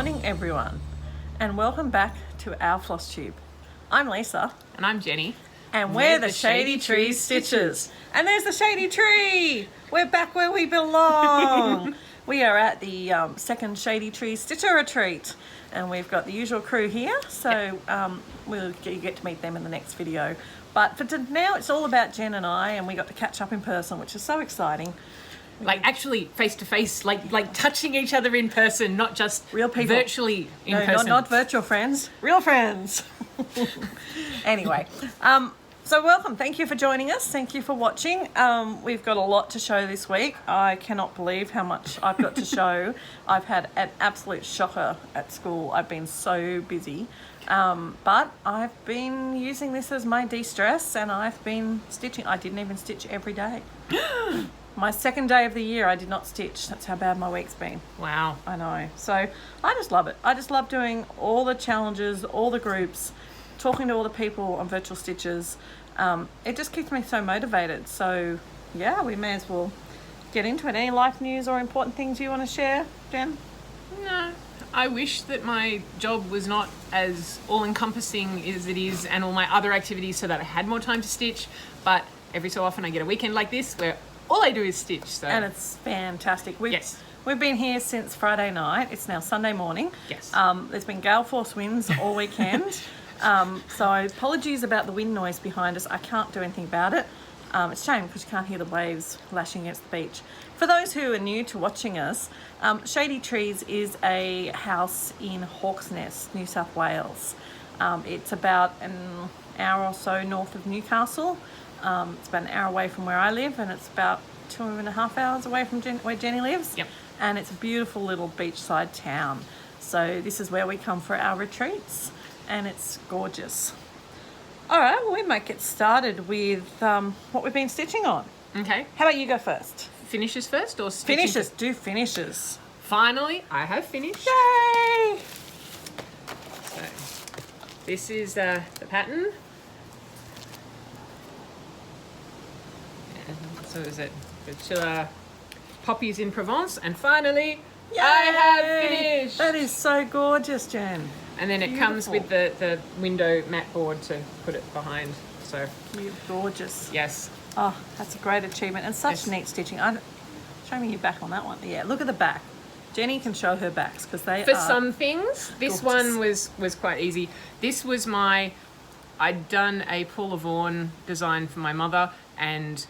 morning, everyone, and welcome back to our floss tube. I'm Lisa. And I'm Jenny. And we're the Shady Treez Stitchers. And there's the Shady Tree! We're back where we belong. We are at the second Shady Treez Stitcher Retreat. And we've got the usual crew here, so you get to meet them in the next video. But for now, it's all about Jen and I, and we got to catch up in person, which is so exciting. Like actually face to face, like touching each other in person, not just real people. Virtually in person. Not virtual friends, real friends. Anyway, so welcome. Thank you for joining us. Thank you for watching. We've got a lot to show this week. I cannot believe how much I've got to show. I've had an absolute shocker at school. I've been so busy. But I've been using this as my de-stress, and I've been stitching. I didn't even stitch every day. My second day of the year, I did not stitch. That's how bad my week's been. Wow. I know. So I just love it. I just love doing all the challenges, all the groups, talking to all the people on virtual stitches. It just keeps me so motivated. So yeah, we may as well get into it. Any life news or important things you want to share, Jen? No. I wish that my job was not as all-encompassing as it is, and all my other activities, so that I had more time to stitch. But every so often I get a weekend like this where all I do is stitch. So. And it's fantastic. Yes. We've been here since Friday night. It's now Sunday morning. Yes. There's been gale force winds all weekend. So apologies about the wind noise behind us. I can't do anything about it. It's a shame because you can't hear the waves lashing against the beach. For those who are new to watching us, Shady Treez is a house in Hawk's Nest, New South Wales. It's about an hour or so north of Newcastle. It's about an hour away from where I live, and it's about 2.5 hours away from where Jenny lives. Yep. And it's a beautiful little beachside town. So this is where we come for our retreats, and it's gorgeous. All right, well, we might get started with what we've been stitching on. Okay. How about you go first? Finishes first or stitching? Finishes. Do finishes. Finally, I have finished. Yay! So, this is the pattern. So is it the Poppies in Provence, and finally Yay! I have finished. That is so gorgeous, Jen. And then it comes with the window mat board to put it behind. So you're gorgeous. Yes. Oh, that's a great achievement, and such neat stitching. Show me your back on that one. Yeah, look at the back. Jenny can show her backs because they For are some things, this gorgeous. one was quite easy. This was I'd done a Paula Vaughan design for my mother, and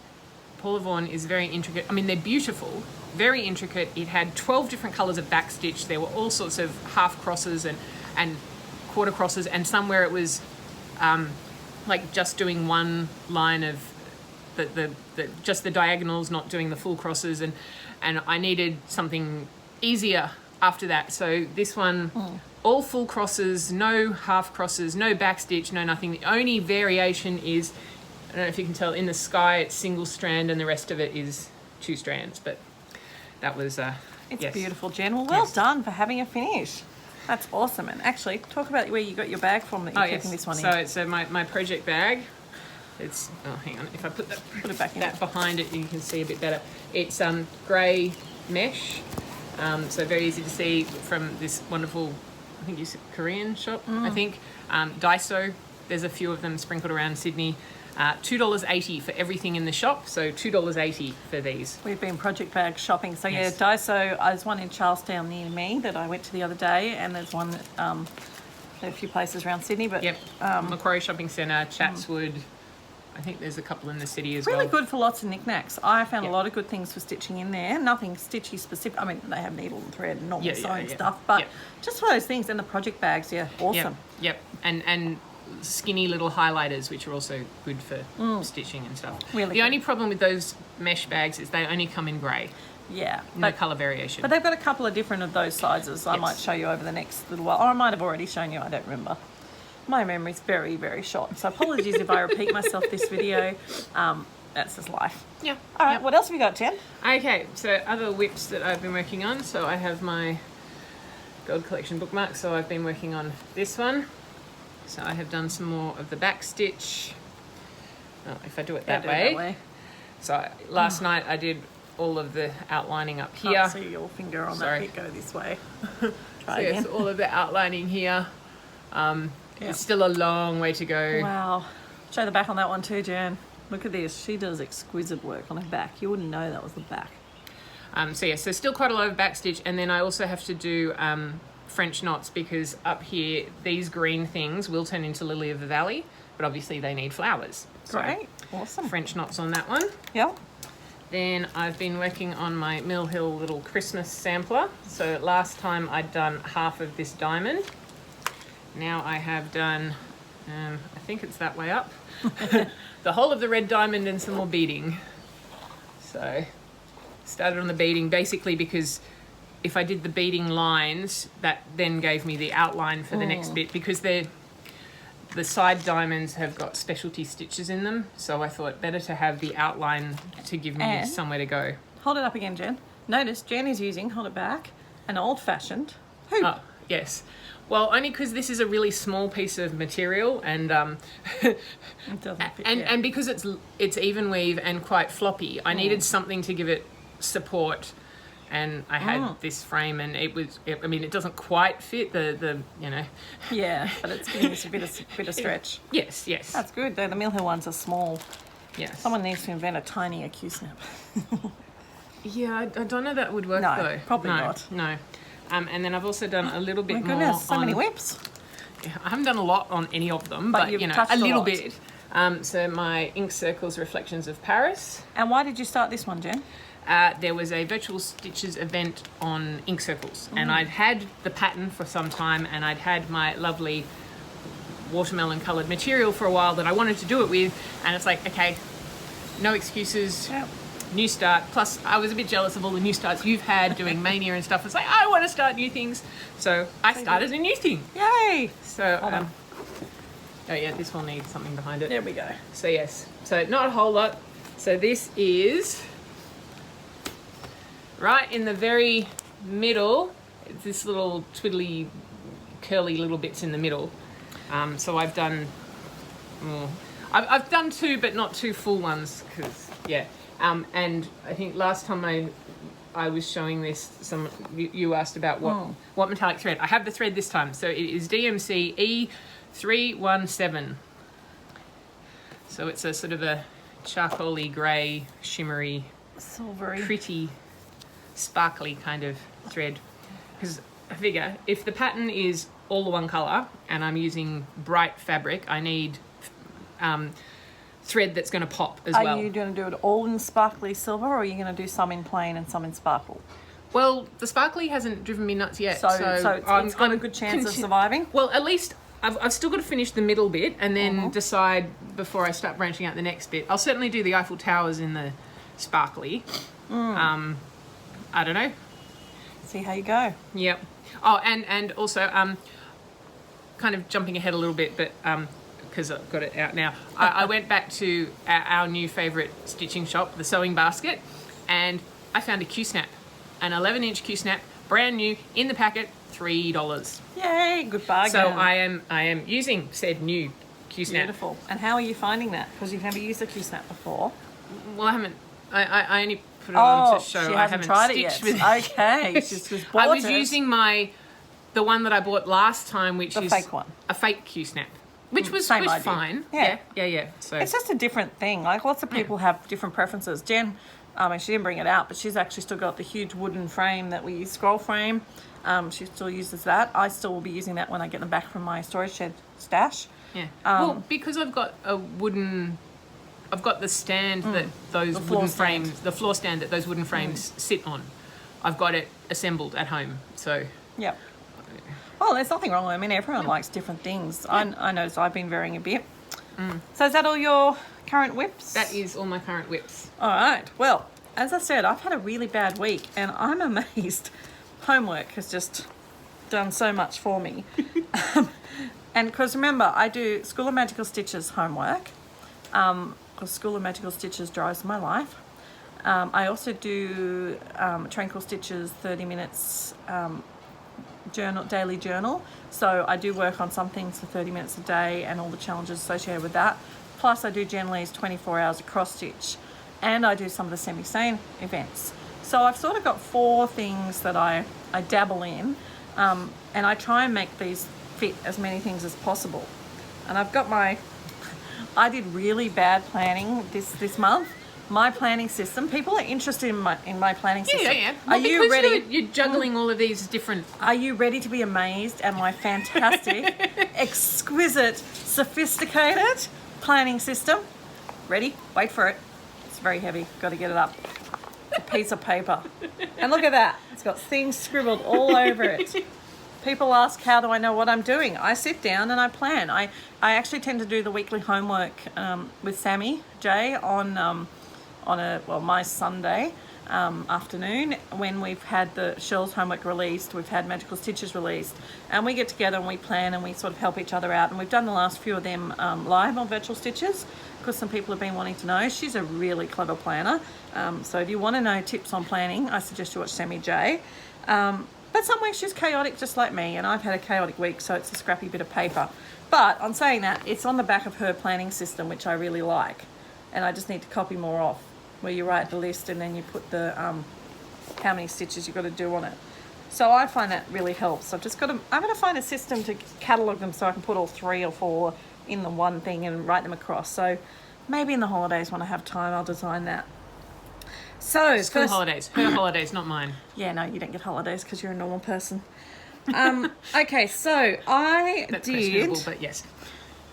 Paula Vaughan is very intricate. I mean, they're beautiful, very intricate. It had 12 different colours of backstitch. There were all sorts of half crosses and quarter crosses, and somewhere it was like just doing one line of just the diagonals, not doing the full crosses, and I needed something easier after that. So this one, all full crosses, no half crosses, no backstitch, no nothing. The only variation is, I don't know if you can tell, in the sky it's single strand and the rest of it is 2 strands, but that was it's yes. beautiful, Jen. Well done for having a finish. That's awesome. And actually, talk about where you got your bag from that you're keeping this one in. So my project bag, it's, hang on, if I put it back in that behind it, you can see a bit better. It's grey mesh, so very easy to see from this wonderful, I think it's a Korean shop, I think. Daiso, there's a few of them sprinkled around Sydney. $2.80 for everything in the shop, so $2.80 for these. We've been project bag shopping, so Yes. yeah, Daiso. There's one in Charlestown near me that I went to the other day, and there's one a few places around Sydney. But Yep, Macquarie Shopping Centre, Chatswood. I think there's a couple in the city as really well. good for lots of knickknacks. I found Yep. a lot of good things for stitching in there. Nothing stitchy specific. I mean, they have needle and thread and normal sewing stuff, but just for those things. And the project bags, awesome. Yep. And skinny little highlighters, which are also good for stitching and stuff. Really the only problem with those mesh bags is they only come in grey. Yeah. No colour variation. But they've got a couple of different of those sizes. I might show you over the next little while. Or I might have already shown you. I don't remember. My memory's very, very short. So apologies if I repeat myself this video. That's just life. Yeah. All right. What else have you got, Jen? Okay, so other whips that I've been working on. So I have my Gold Collection bookmark. So I've been working on this one. So I have done some more of the back stitch. Oh, if I do it that way. So last night I did all of the outlining up here. Can't see your finger on that bit. Go this way. Try So again. yes, all of the outlining here. It's still a long way to go. Wow. Show the back on that one too, Jan. Look at this. She does exquisite work on her back. You wouldn't know that was the back. So still quite a lot of backstitch, and then I also have to do French knots, because up here these green things will turn into lily of the valley, but obviously they need flowers. Great. Awesome. French knots on that one. Yep. Then I've been working on my Mill Hill little Christmas sampler. So last time I'd done half of this diamond. Now I have done, I think it's that way up, the whole of the red diamond and some more beading. So started on the beading basically because if I did the beading lines, that then gave me the outline for the next bit, because the side diamonds have got specialty stitches in them. So I thought better to have the outline to give me somewhere to go. Hold it up again, Jen. Notice Jen is using, hold it back, an old-fashioned hoop. Oh, yes. Well, only because this is a really small piece of material, and It doesn't fit. and because it's even weave and quite floppy, I needed something to give it support. And I had this frame, and it doesn't quite fit the Yeah, but it's giving us a bit of stretch. Yes. That's good though. The Mill Hill ones are small. Yes. Someone needs to invent a tinier Q-snap. Yeah, I don't know that would work No, though. probably No, not. No. And then I've also done a little bit My goodness, more so many whips. I haven't done a lot on any of them, but you've touched a a little lot. bit. So my Ink Circles Reflections of Paris. And why did you start this one, Jen? There was a virtual stitches event on ink circles, and I'd had the pattern for some time, and I'd had my lovely watermelon coloured material for a while that I wanted to do it with, and it's like, okay, no excuses, Yep. new start. Plus I was a bit jealous of all the new starts you've had doing Mania and stuff. It's like, I want to start new things, so I started a new thing. Yay! So Hold on. oh yeah, this will need something behind it. There we go. So yes, so not a whole lot. So this is right in the very middle. It's this little twiddly, curly little bits in the middle. So I've done, I've done two, but not two full ones, because yeah. And I think last time I was showing this, you asked about what metallic thread. I have the thread this time, so it is DMC E317. So it's a sort of a charcoaly grey, shimmery, Silvery. pretty, sparkly kind of thread. Because I figure if the pattern is all the one colour and I'm using bright fabric, I need thread that's going to pop as well. Are you going to do it all in sparkly silver, or are you going to do some in plain and some in sparkle? Well, the sparkly hasn't driven me nuts yet. So it's got a good chance of surviving? Well, at least I've still got to finish the middle bit and then decide before I start branching out the next bit. I'll certainly do the Eiffel Towers in the sparkly. I don't know. See how you go. Yep. Oh, and also, kind of jumping ahead a little bit, but because I've got it out now, I went back to our new favourite stitching shop, the Sewing Basket, and I found a Q-snap, an 11-inch Q-snap, brand new, in the packet, $3. Yay, good bargain. So I am using said new Q-snap. Beautiful. And how are you finding that? Because you've never used a Q-snap before. Well, I haven't. I only put it on to show. She I hasn't haven't tried it stitched yet. with it. Okay, she's just bought I was it. using the one that I bought last time, which The is fake one. a fake Q-snap, which was Same idea. fine. Yeah. Yeah. So It's just a different thing. Like, lots of people have different preferences. Jen, she didn't bring it out, but she's actually still got the huge wooden frame that we use, scroll frame. She still uses that. I still will be using that when I get them back from my storage shed stash. yeah. Well, because I've got the stand that those The floor wooden stand. frames, the floor stand that those wooden frames sit on. I've got it assembled at home. So Yep. Well, there's nothing wrong with it. I mean, everyone likes different things. I noticed I've been varying a bit. So is that all your current whips? that is all my current whips. All right. Well, as I said, I've had a really bad week, and I'm amazed. Homework has just done so much for me. And because remember, I do School of Magical Stitches homework. Because School of Magical Stitches drives my life. I also do Tranquil Stitches 30 minutes daily journal. So I do work on some things for 30 minutes a day and all the challenges associated with that. Plus I do Jen Lee's 24 hours of cross stitch, and I do some of the semi-sane events. So I've sort of got 4 things that I dabble in, and I try and make these fit as many things as possible. And I've got I did really bad planning this month. My planning system. People are interested in my planning system. Yeah. Well, are you ready? You're juggling all of these different. Are you ready to be amazed at my fantastic, exquisite, sophisticated planning system? Ready? Wait for it. It's very heavy. Got to get it up. It's a piece of paper. And look at that. It's got things scribbled all over it. People ask, how do I know what I'm doing? I sit down and I plan. I actually tend to do the weekly homework with Sammy J on my Sunday afternoon when we've had the Shell's homework released, we've had Magical Stitches released, and we get together and we plan and we sort of help each other out. And we've done the last few of them live on Virtual Stitches because some people have been wanting to know. She's a really clever planner. So if you want to know tips on planning, I suggest you watch Sammy J. But some weeks she's chaotic just like me, and I've had a chaotic week, so it's a scrappy bit of paper. But on saying that, it's on the back of her planning system, which I really like. And I just need to copy more off, where you write the list and then you put the how many stitches you've got to do on it. So I find that really helps. I'm going to find a system to catalogue them so I can put all 3 or 4 in the one thing and write them across. So maybe in the holidays when I have time, I'll design that. So School holidays. Her holidays, not mine. Yeah, no, you don't get holidays because you're a normal person. Okay, so That's questionable, but yes.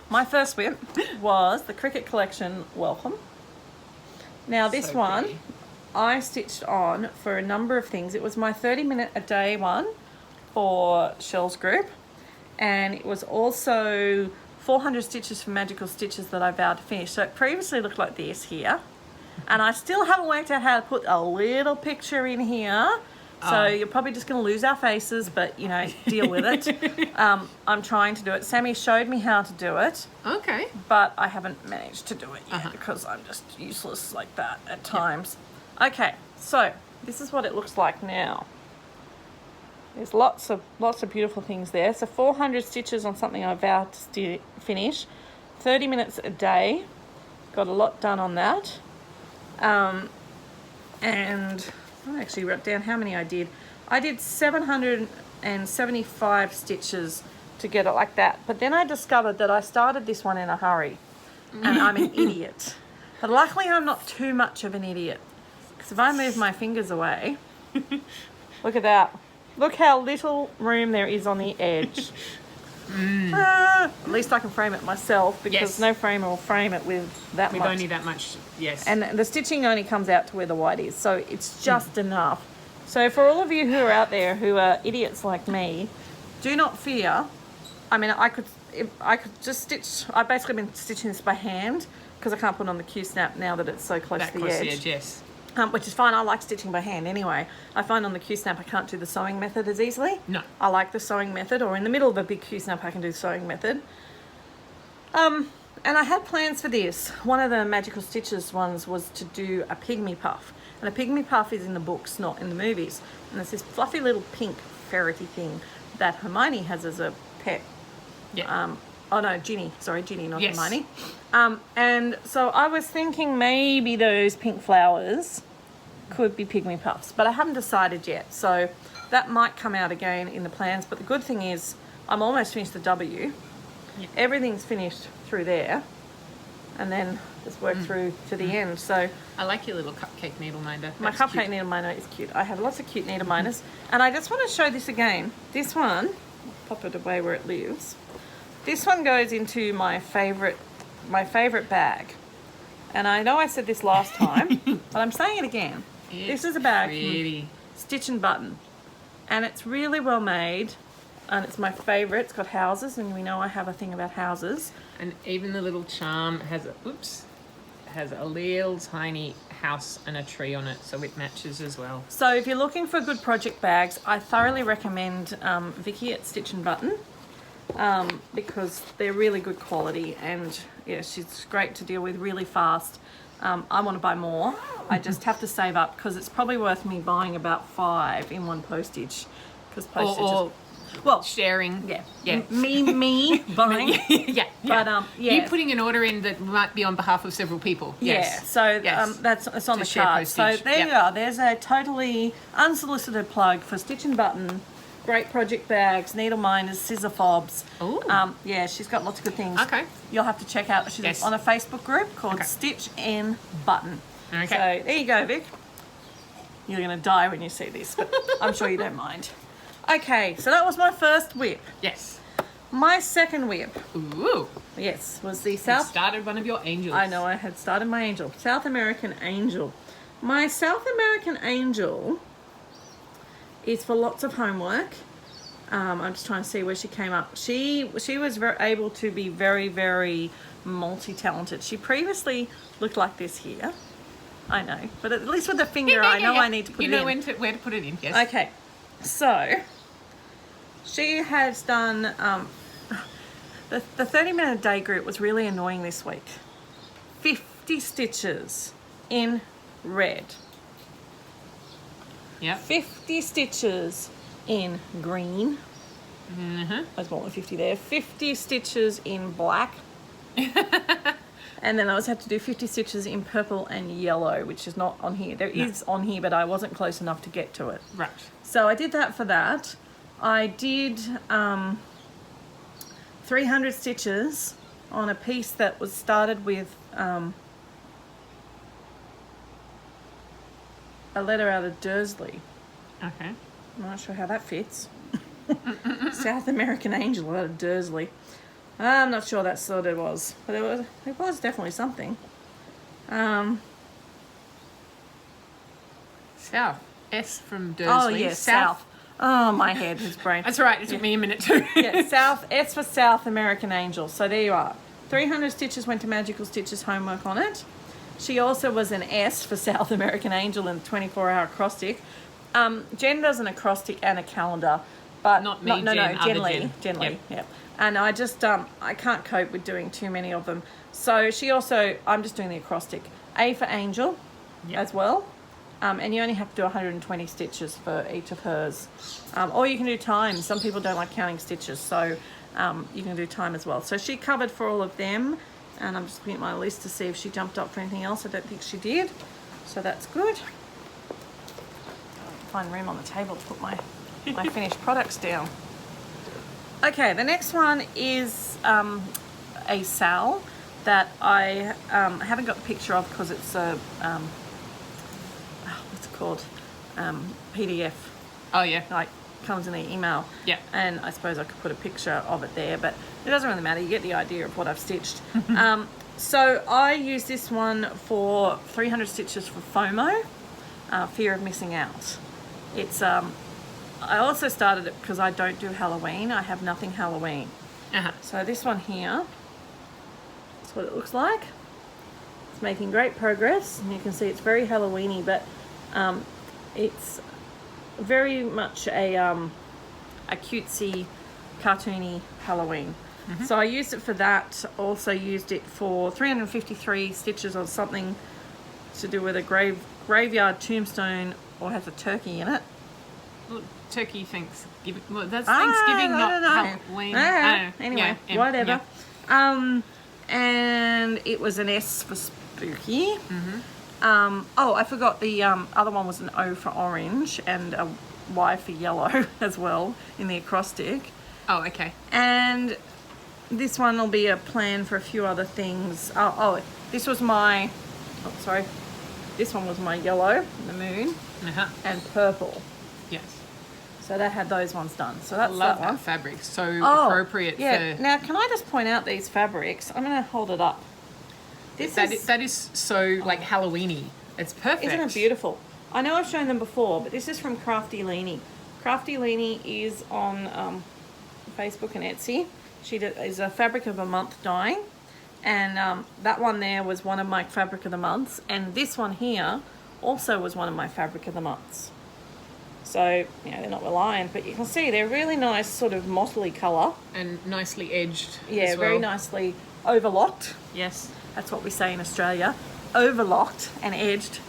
My first whip was the Cricket Collection Welcome. Now this one, pretty. I stitched on for a number of things. It was my 30-minute a day one for Shell's group, and it was also 400 stitches for Magical Stitches that I vowed to finish. So it previously looked like this here, and I still haven't worked out how to put a little picture in here. So you're probably just going to lose our faces, but, you know, deal with it. I'm trying to do it. Sammy showed me how to do it. Okay. But I haven't managed to do it yet because I'm just useless like that at times. Yep. Okay, so this is what it looks like now. There's lots of beautiful things there. So 400 stitches on something I vowed to finish. 30 minutes a day. Got a lot done on that. And I actually wrote down how many I did. I did 775 stitches to get it like that. But then I discovered that I started this one in a hurry. And I'm an idiot. But luckily I'm not too much of an idiot. Because if I move my fingers away, look at that. Look how little room there is on the edge. At least I can frame it myself because no framer will frame it with that much. With only that much, yes. And the stitching only comes out to where the white is, so it's just enough. So for all of you who are out there who are idiots like me, do not fear. I mean, I could just stitch. I've basically been stitching this by hand because I can't put on the Q-snap now that it's so close to the edge. Yes. Which is fine. I like stitching by hand anyway. I find on the Q-snap I can't do the sewing method as easily. No. I like the sewing method, or in the middle of a big Q-snap I can do the sewing method. And I had plans for this. One of the Magical Stitches ones was to do a pygmy puff. And a pygmy puff is in the books, not in the movies. And it's this fluffy little pink ferrety thing that Hermione has as a pet. Yeah. Oh no, Ginny. Sorry, Ginny, not Yes. Hermione. And so I was thinking maybe those pink flowers could be pygmy puffs, but I haven't decided yet. So that might come out again in the plans. But the good thing is I'm almost finished the W. Yeah. Everything's finished through there. And then just work through to the end. So I like your little cupcake needle minder. my cupcake needle minder is cute. I have lots of cute needle minders. And I just want to show this again. This one, I'll pop it away where it lives. This one goes into my favourite bag. And I know I said this last time, but I'm saying it again. This is a bag from Stitch and Button. And it's really well made. And it's my favourite. It's got houses, and we know I have a thing about houses. And even the little charm has a little tiny house and a tree on it, so it matches as well. So if you're looking for good project bags, I thoroughly recommend Vicky at Stitch and Button. Because they're really good quality, and yeah, she's great to deal with, really fast. I want to buy more. I just have to save up because it's probably worth me buying about 5 in one postage. Because postage well, sharing. Yeah. Yeah. Me buying. Yeah. But yeah. You putting an order in that might be on behalf of several people. Yeah. Yes. So Yes. it's on To the share card. So postage. there Yep. you are. There's a totally unsolicited plug for Stitch and Button great project bags, needle minders, scissor fobs. Ooh. Yeah, she's got lots of good things. Okay. You'll have to check out. She's on a Facebook group called Stitch and Button. Okay. So there you go, Vic. You're going to die when you see this, but I'm sure you don't mind. Okay, so that was my first whip. Yes. My second whip, Ooh. yes, was the You South... started one of your angels. I know, I had started my angel. South American angel. My South American angel is for lots of homework. I'm just trying to see where she came up. She was able to be very, very multi-talented. She previously looked like this here. I know, but at least with the finger, I know I need to put it in. You know where to put it in, yes. Okay, so she has done the 30-minute day group was really annoying this week. 50 stitches in red. Yeah. 50 stitches in green. Mm-hmm. There's more than 50 there. 50 stitches in black. And then I also had to do 50 stitches in purple and yellow, which is not on here. There is on here, but I wasn't close enough to get to it. Right. So I did that for that. I did 300 stitches on a piece that was started with a letter out of Dursley. Okay. I'm not sure how that fits. South American angel out of Dursley. I'm not sure that's what it was, but it was definitely something. South. S from Dursley. Oh yes, South. Oh, my head, his brain. That's right. It took me a minute too. Yeah, South. S for South American angel. So there you are. 300 stitches went to Magical Stitches homework on it. She also was an S for South American angel in the 24-hour acrostic. Jen does an acrostic and a calendar, but Not me, no, Jen, other Jen. Jen. Yep. Yeah. And I just I can't cope with doing too many of them. So she also, I'm just doing the acrostic. A for angel as well. And you only have to do 120 stitches for each of hers. Or you can do time. Some people don't like counting stitches, so you can do time as well. So she covered for all of them. And I'm just looking at my list to see if she jumped up for anything else. I don't think she did. So that's good. Find room on the table to put my finished products down. Okay, the next one is a sal that I haven't got the picture of because it's a, what's it called? PDF. Oh, yeah. Like, comes in the email. Yeah. And I suppose I could put a picture of it there, but it doesn't really matter. You get the idea of what I've stitched. So I use this one for 300 stitches for FOMO, fear of missing out. It's I also started it because I don't do Halloween. I have nothing Halloween. Uh-huh. So this one here, that's what it looks like. It's making great progress, and you can see it's very Halloween-y, but it's very much a cutesy, cartoony Halloween. Mm-hmm. So I used it for that. Also used it for 353 stitches on something to do with a graveyard tombstone, or has a turkey in it. Well, turkey Thanksgiving. Well, that's Thanksgiving, not Halloween. Anyway, Yeah, whatever. Yeah. And it was an S for spooky. Mm-hmm. Oh, I forgot the other one was an O for orange and a Y for yellow as well in the acrostic. Oh, okay. And this one will be a plan for a few other things. This was my... Oh, sorry. This one was my yellow, the moon, and purple. Yes. So that had those ones done. So that's Love that one. that fabric. So appropriate for... Now, can I just point out these fabrics? I'm going to hold it up. That is so, like, Halloween-y. It's perfect. Isn't it beautiful? I know I've shown them before, but this is from Crafty Leeny. Crafty Leeny is on Facebook and Etsy. She is a fabric of a month dyeing. And that one there was one of my fabric of the months. And this one here also was one of my fabric of the months. So, you know, they're not reliant, but you can see they're really nice sort of mottly colour. And nicely edged. Yeah, as well. very nicely overlocked. Yes. That's what we say in Australia. Overlocked and edged.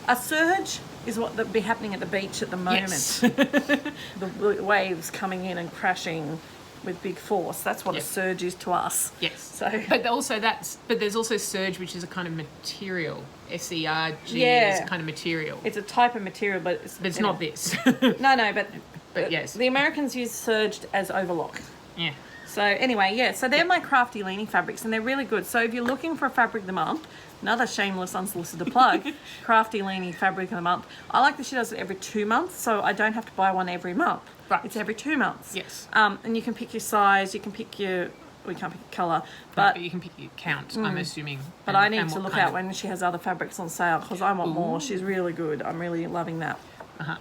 A surge is what would be happening at the beach at the moment. Yes. The waves coming in and crashing with big force. That's what a surge is to us. Yes. So, but there's also surge, which is a kind of material. SERG Yeah. is a kind of material. It's a type of material, but it's not this. No, but But yes. The Americans use serged as overlock. Yeah. So anyway, yeah, so they're my Crafty Leeny fabrics, and they're really good. So if you're looking for a fabric of the month, another shameless, unsolicited plug, Crafty Leeny fabric of the month. I like that she does it every 2 months, so I don't have to buy one every month. Right. It's every 2 months. Yes. And you can pick your size, you can pick your, we can't pick your colour, but you can pick your count, I'm assuming. But I need to look out when she has other fabrics on sale because I want more. She's really good. I'm really loving that. Uh-huh.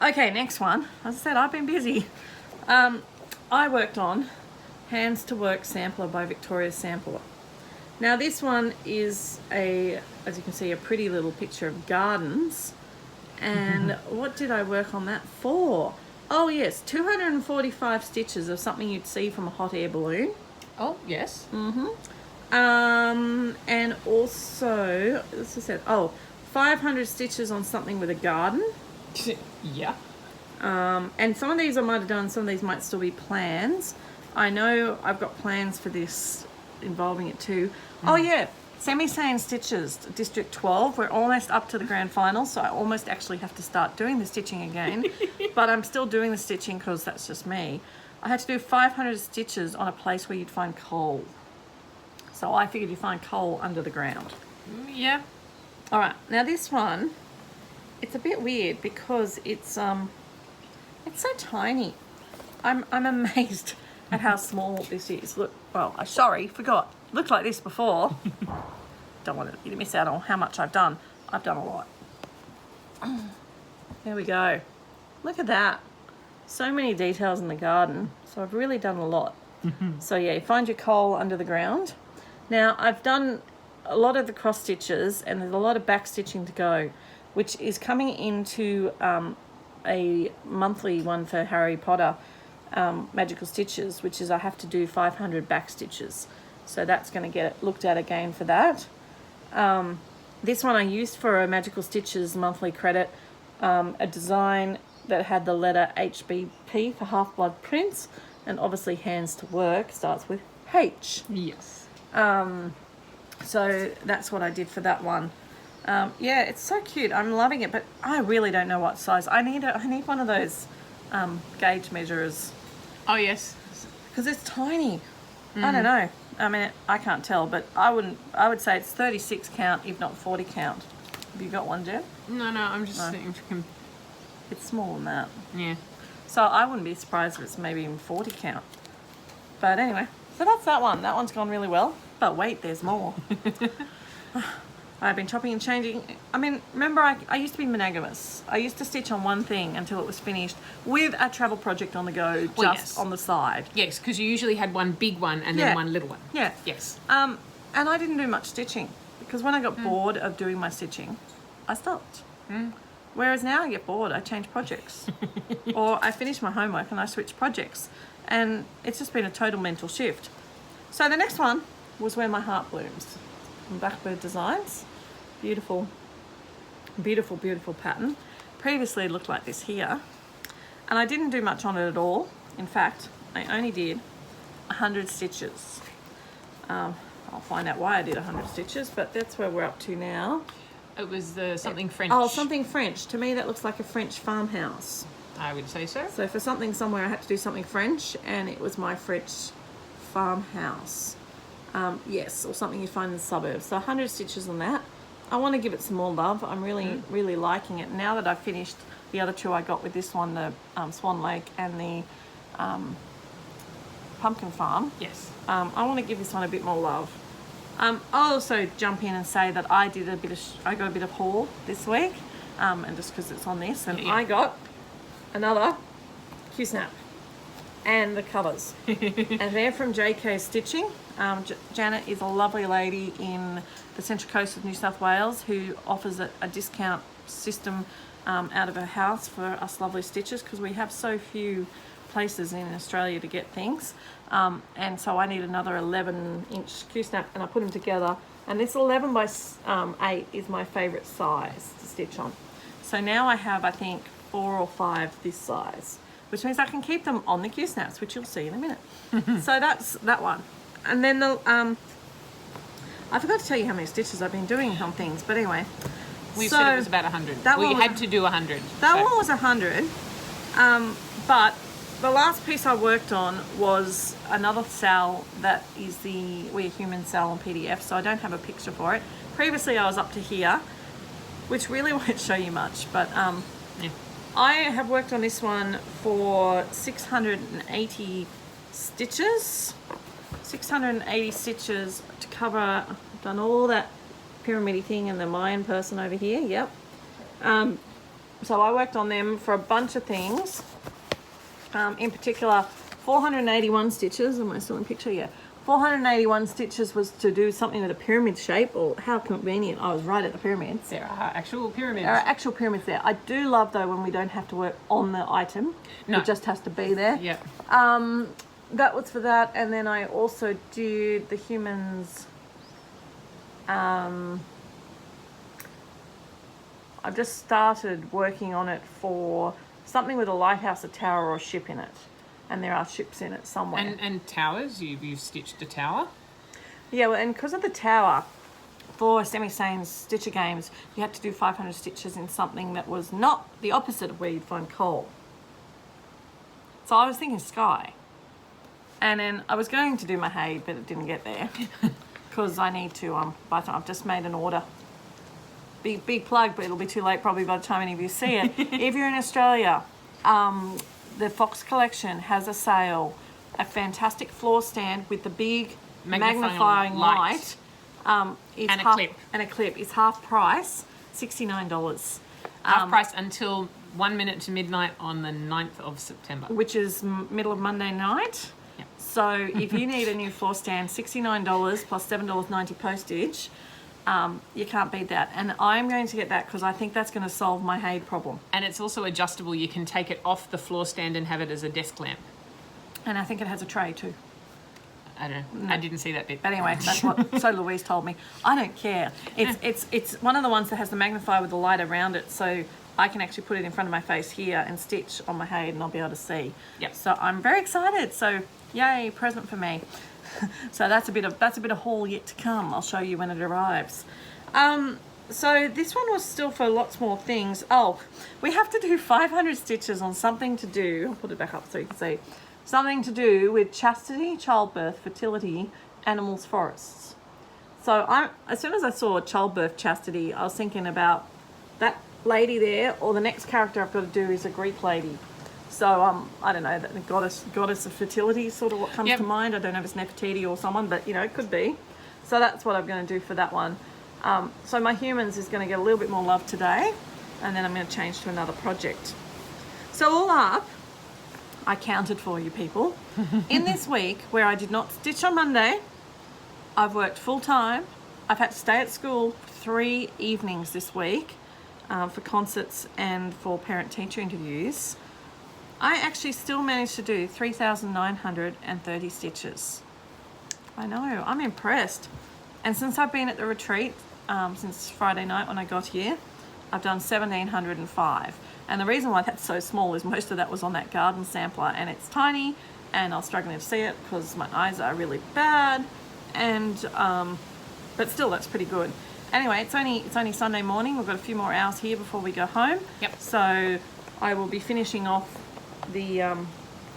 Okay, next one. As I said, I've been busy. I worked on Hands to Work Sampler by Victoria's Sampler. Now this one is as you can see, a pretty little picture of gardens. And what did I work on that for? Oh yes, 245 stitches of something you'd see from a hot air balloon. Oh, yes. And also, let's just say, 500 stitches on something with a garden. Yeah. And some of these I might have done, some of these might still be plans. I know I've got plans for this involving it too. Oh yeah, semi-sand stitches, District 12. We're almost up to the grand final, so I almost actually have to start doing the stitching again. But I'm still doing the stitching because that's just me. I had to do 500 stitches on a place where you'd find coal. So I figured you'd find coal under the ground. Yeah. All right, now this one, it's a bit weird because it's so tiny. I'm amazed at how small this is. Look, well, I forgot. Looked like this before. Don't want you to miss out on how much I've done. I've done a lot. There we go. Look at that. So many details in the garden. So I've really done a lot. So yeah, find your coal under the ground. Now I've done a lot of the cross stitches and there's a lot of back stitching to go, which is coming into a monthly one for Harry Potter Magical Stitches, which is I have to do 500 back stitches. So that's going to get looked at again for that. This one I used for a Magical Stitches monthly credit, a design that had the letter HBP for Half-Blood Prince, and obviously Hands to Work starts with H. Yes. So that's what I did for that one. Yeah, it's so cute. I'm loving it, but I really don't know what size. I need one of those gauge measurers. Oh, yes. Because it's tiny. I don't know. I mean, I can't tell, but I would say it's 36 count, if not 40 count. Have you got one, Jen? No, I'm just thinking. It's smaller than that. Yeah. So I wouldn't be surprised if it's maybe even 40 count. But anyway, so that's that one. That one's gone really well. But wait, there's more. I've been chopping and changing. I mean, remember I used to be monogamous. I used to stitch on one thing until it was finished with a travel project on the go just on the side. Yes, because you usually had one big one and then one little one. Yeah. Yes. And I didn't do much stitching because when I got bored of doing my stitching, I stopped. Whereas now I get bored, I change projects. Or I finish my homework and I switch projects. And it's just been a total mental shift. So the next one was Where My Heart Blooms from Blackbird Designs. Beautiful, beautiful, beautiful pattern. Previously it looked like this here. And I didn't do much on it at all. In fact, I only did 100 stitches. I'll find out why I did 100 stitches, but that's where we're up to now. It was the something French. Oh, something French. To me, that looks like a French farmhouse. I would say so. So for something somewhere, I had to do something French, and it was my French farmhouse. Yes, or something you find in the suburbs. So 100 stitches on that. I want to give it some more love. I'm really, really liking it. Now that I've finished the other two I got with this one, the Swan Lake and the Pumpkin Farm. Yes. I want to give this one a bit more love. I'll also jump in and say that I got a bit of haul this week, and just because it's on this, and I got another Q-snap and the covers, and they're from JK Stitching. Janet is a lovely lady in the Central Coast of New South Wales who offers a discount system out of her house for us lovely stitchers because we have so few places in Australia to get things, and so I need another 11-inch Q-snap, and I put them together, and this 11 by 8 is my favourite size to stitch on. So now I have, I think, 4 or 5 this size, which means I can keep them on the Q-snaps, which you'll see in a minute. So that's that one. And then the I forgot to tell you how many stitches I've been doing on things, but anyway. We said it was about 100. That we one had to do 100. That one was 100. But the last piece I worked on was another cell that is the We're Human cell on PDF, so I don't have a picture for it. Previously I was up to here, which really won't show you much, but Yeah. I have worked on this one for 680 stitches. 680 stitches to cover. I've done all that pyramid thing and the Mayan person over here, yep. So I worked on them for a bunch of things. In particular, 481 stitches. Am I still in picture? Yeah. 481 stitches was to do something with a pyramid shape. Or how convenient, I was right at the pyramids. There are actual pyramids. There are actual pyramids there. I do love though when we don't have to work on the item. No. It just has to be there. Yeah. That was for that, and then I also did the humans. I've just started working on it for something with a lighthouse, a tower, or a ship in it, and there are ships in it somewhere. And towers. You've stitched a tower. Yeah, well, and because of the tower, for semi-sane stitcher games, you had to do 500 stitches in something that was not the opposite of where you'd find coal. So I was thinking sky. And then I was going to do my hay, but it didn't get there because I need to buy some. I've just made an order. Big plug, but it'll be too late probably by the time any of you see it. If you're in Australia, the Fox Collection has a sale, a fantastic floor stand with the big magnifying light. It's And a clip. And a clip. It's half price, $69. Half price until 1 minute to midnight on the 9th of September. Which is middle of Monday night. Yep. So if you need a new floor stand, $69 plus $7.90 postage, you can't beat that. And I'm going to get that because I think that's going to solve my hay problem. And it's also adjustable. You can take it off the floor stand and have it as a desk lamp. And I think it has a tray too. I don't know. I didn't see that bit. But anyway, that's what so Louise told me. I don't care. It's one of the ones that has the magnifier with the light around it, so I can actually put it in front of my face here and stitch on my hay and I'll be able to see. Yep. So I'm very excited. So yay, present for me. So that's a bit of haul yet to come. I'll show you when it arrives. So this one was still for lots more things. Oh, we have to do 500 stitches on something to do. I'll put it back up so you can see. Something to do with chastity, childbirth, fertility, animals, forests. So as soon as I saw childbirth, chastity, I was thinking about that lady there, or the next character I've got to do is a Greek lady. So I don't know, that goddess of fertility, sort of what comes to mind. I don't know if it's Nefertiti or someone, but it could be. So that's what I'm going to do for that one. So my humans is going to get a little bit more love today, and then I'm going to change to another project. So all up, I counted for you people. In this week where I did not stitch on Monday, I've worked full time. I've had to stay at school 3 evenings this week for concerts and for parent-teacher interviews. I actually still managed to do 3,930 stitches. I know, I'm impressed. And since I've been at the retreat, since Friday night when I got here, I've done 1,705. And the reason why that's so small is most of that was on that garden sampler, and it's tiny, and I was struggling to see it because my eyes are really bad, and but still that's pretty good. Anyway, it's only Sunday morning. We've got a few more hours here before we go home. Yep. So I will be finishing off the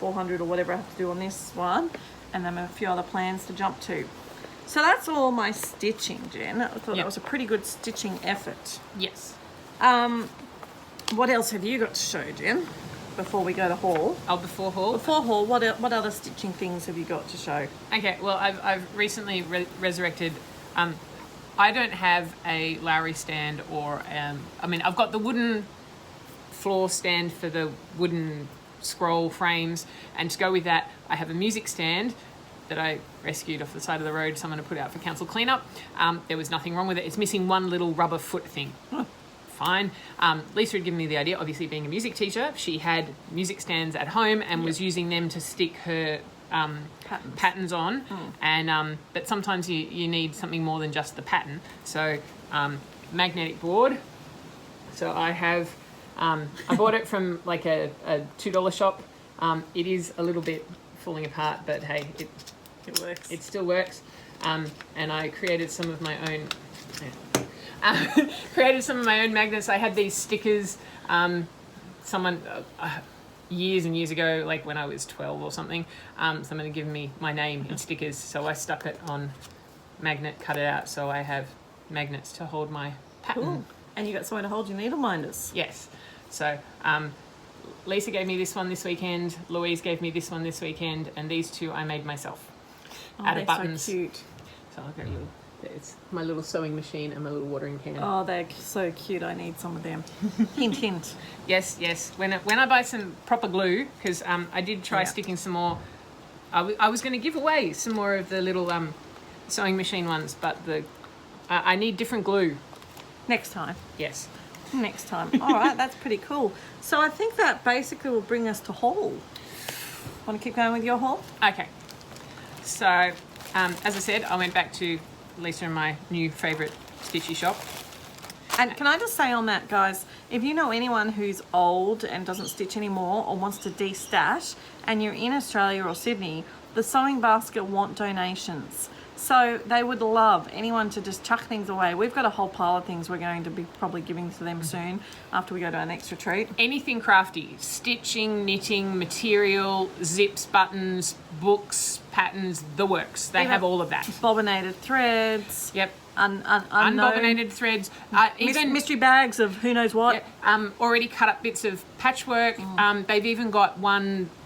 400 or whatever I have to do on this one, and then a few other plans to jump to. So that's all my stitching, Jen. I thought that was a pretty good stitching effort. Yes. What else have you got to show, Jen, before we go to haul? Oh, before haul? Before haul, what other stitching things have you got to show? Okay, well, I've recently resurrected... I don't have a Lowry stand or... I've got the wooden floor stand for the wooden scroll frames, and to go with that, I have a music stand that I rescued off the side of the road, someone had put out for council cleanup. There was nothing wrong with it. It's missing one little rubber foot thing. Fine. Lisa had given me the idea, obviously being a music teacher, she had music stands at home and was using them to stick her patterns on. And but sometimes you need something more than just the pattern. So magnetic board. So I have, I bought it from like a $2 shop. It is a little bit falling apart, but hey, it works. It still works. And I created some of my own... created some of my own magnets. I had these stickers. Someone years and years ago, like when I was 12 or something, someone had given me my name in stickers, so I stuck it on magnet, cut it out, so I have magnets to hold my pattern. Cool. And you got somewhere to hold your needle minders. Yes. So Lisa gave me this one this weekend, Louise gave me this one this weekend, and these two I made myself out of buttons. So cute. So I'll go you. It's my little sewing machine and my little watering can. Oh, they're so cute. I need some of them. Hint, hint. Yes, yes. When I buy some proper glue, because I did try sticking some more. I was going to give away some more of the little sewing machine ones, but I need different glue. Next time. Yes. Next time. All right, that's pretty cool. So I think that basically will bring us to haul. Want to keep going with your haul? Okay. So, as I said, I went back to Lisa and my new favourite stitchy shop. And can I just say on that, guys, if you know anyone who's old and doesn't stitch anymore or wants to de-stash and you're in Australia or Sydney, the Sewing Basket want donations. So they would love anyone to just chuck things away. We've got a whole pile of things we're going to be probably giving to them soon after we go to our next retreat. Anything crafty, stitching, knitting, material, zips, buttons, books, patterns, the works. They have all of that. Bobinated threads. Yep. Unbobinated threads. Even mystery bags of who knows what. Already cut up bits of patchwork. They've even got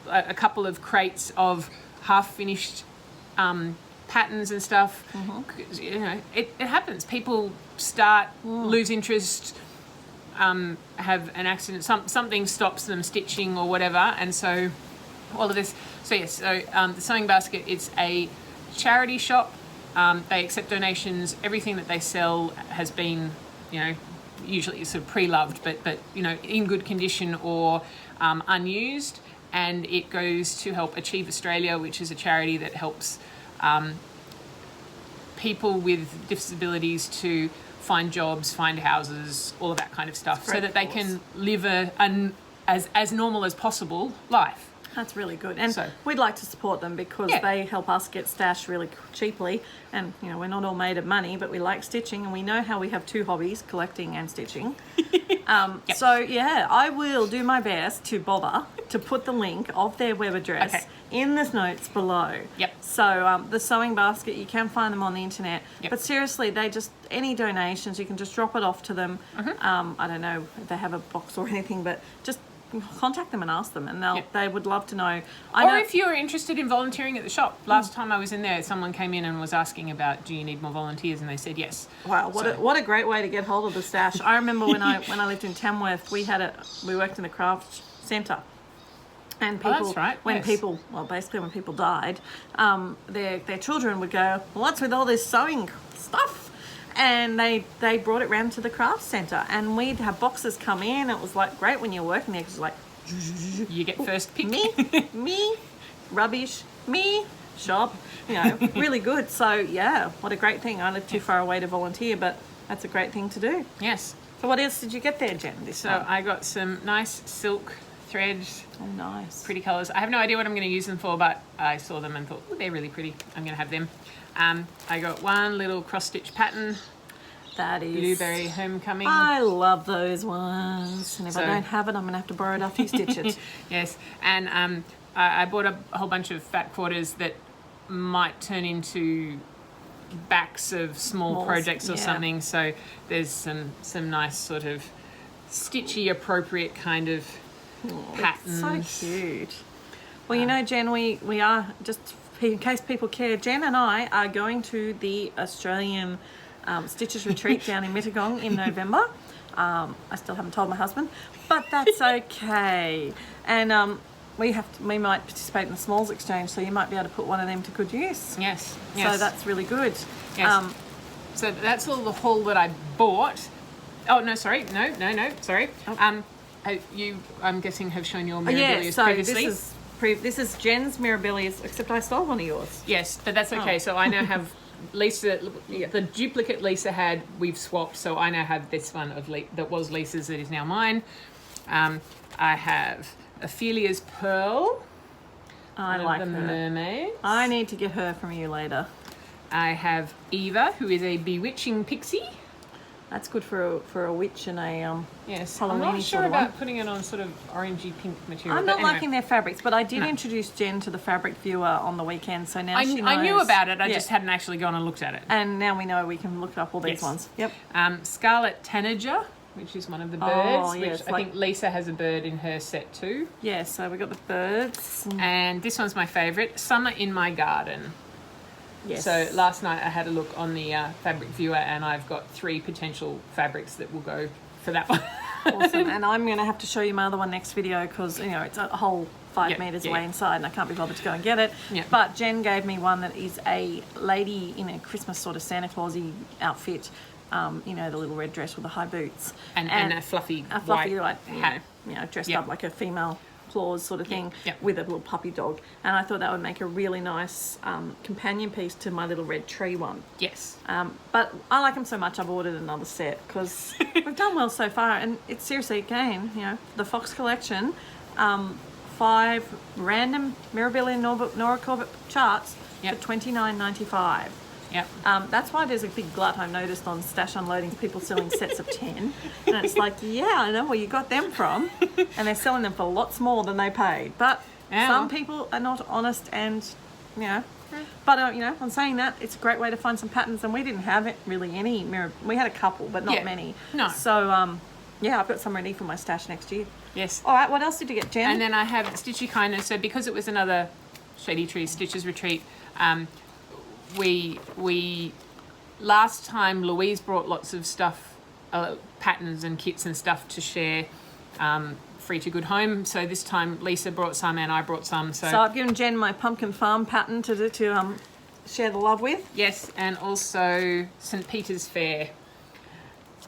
a couple of crates of half-finished patterns and stuff. You know, it happens. People start, lose interest, have an accident, something stops them stitching or whatever, and so all of this. So yes, the Sewing Basket, it's a charity shop. They accept donations. Everything that they sell has been, you know, usually sort of pre-loved, but you know, in good condition or unused, and it goes to help Achieve Australia, which is a charity that helps people with disabilities to find jobs, find houses, all of that kind of stuff, so that they can live as normal as possible life. That's really good. And we'd like to support them because they help us get stashed really cheaply. And, you know, we're not all made of money, but we like stitching and we know how we have two hobbies, collecting and stitching. So, yeah, I will do my best to bother to put the link of their web address in the notes below. So the Sewing Basket, you can find them on the internet. But seriously, any donations, you can just drop it off to them. I don't know if they have a box or anything, but just contact them and ask them, and they would love to know. Or if you're interested in volunteering at the shop. Last time I was in there, someone came in and was asking about, do you need more volunteers, and they said yes. Wow, what a great way to get hold of the stash. I remember when I lived in Tamworth, we worked in the craft centre, and people when people died, their children would go, well, what's with all this sewing stuff? And they brought it round to the craft centre, and we'd have boxes come in. It was like great when you're working there, because like you get first pick. me, rubbish, me, shop, you know, really good. So yeah, what a great thing. I live too far away to volunteer, but that's a great thing to do. Yes. So what else did you get there, Jen? I got some nice silk threads. Oh, nice. Pretty colours. I have no idea what I'm going to use them for, but I saw them and thought, oh, they're really pretty. I'm going to have them. I got one little cross-stitch pattern. That is... Blueberry Homecoming. I love those ones. And if I don't have it, I'm going to have to borrow it after you stitch it. Yes. And I bought a whole bunch of fat quarters that might turn into backs of small projects or something. So there's some nice sort of stitchy appropriate kind of patterns. So cute. Well, you know, Jen, we are, just in case people care, Jen and I are going to the Australian Stitches Retreat down in Mittagong in November. I still haven't told my husband, but that's okay. And we might participate in the Smalls Exchange, so you might be able to put one of them to good use. Yes. So that's really good. Yes. So that's all the haul that I bought. Oh, no, sorry. No, sorry. Oh. You, I'm guessing, have shown your Mirabilias previously. This is Jen's Mirabilias, except I stole one of yours. Yes, but that's okay. So I now have Lisa, the duplicate Lisa had, we've swapped, so I now have this one that was Lisa's that is now mine. I have Ophelia's Pearl. I like the her. Mermaids. I need to get her from you later. I have Eva, who is a bewitching pixie. That's good for a witch and a Yes, Halloween I'm not sure sort of about one. putting it on sort of orangey pink material. I'm but not anyway. liking their fabrics, but I did No. introduce Jen to the fabric viewer on the weekend, so now she knows. I knew about it. I Yeah. just hadn't actually gone and looked at it. And now we know we can look up all these Yes. ones. Yep. Scarlet Tanager, which is one of the birds, Oh, which yes, I like- think Lisa has a bird in her set too. Yeah, so we got the birds. And this one's my favourite, Summer in My Garden. Yes. So last night I had a look on the fabric viewer, and I've got 3 potential fabrics that will go for that one. Awesome. And I'm going to have to show you my other one next video because, you know, it's a whole 5 Yeah, metres yeah, away yeah. inside and I can't be bothered to go and get it. Yeah. But Jen gave me one that is a lady in a Christmas sort of Santa Clausy outfit. You know, the little red dress with the high boots. and a fluffy, A fluffy white white hat. you know, dressed Yep. up like a female claws sort of thing Yep. with a little puppy dog. And I thought that would make a really nice companion piece to my little red tree one. Yes. But I like them so much I've ordered another set because we've done well so far. And it's seriously, again, you know, the Fox collection, 5 random Mirabilia Nora Corbett charts Yep. for $29.95. Yep. That's why there's a big glut I noticed on Stash Unloading, people selling sets of 10. And it's like, yeah, I know where you got them from. And they're selling them for lots more than they paid. But Ow. some people are not honest and, you know. But, you know, on saying that, it's a great way to find some patterns. And we didn't have it really any mirror. We had a couple, but not Yeah. many. No. So, yeah, I've got some ready for my stash next year. Yes. All right, what else did you get, Jen? And then I have Stitchy Kindness. So because it was another Shady Treez Stitches retreat, we last time Louise brought lots of stuff, patterns and kits and stuff to share, free to good home. So this time Lisa brought some and I brought some. So I've given Jen my pumpkin farm pattern to share the love with. Yes, and also St. Peter's Fair,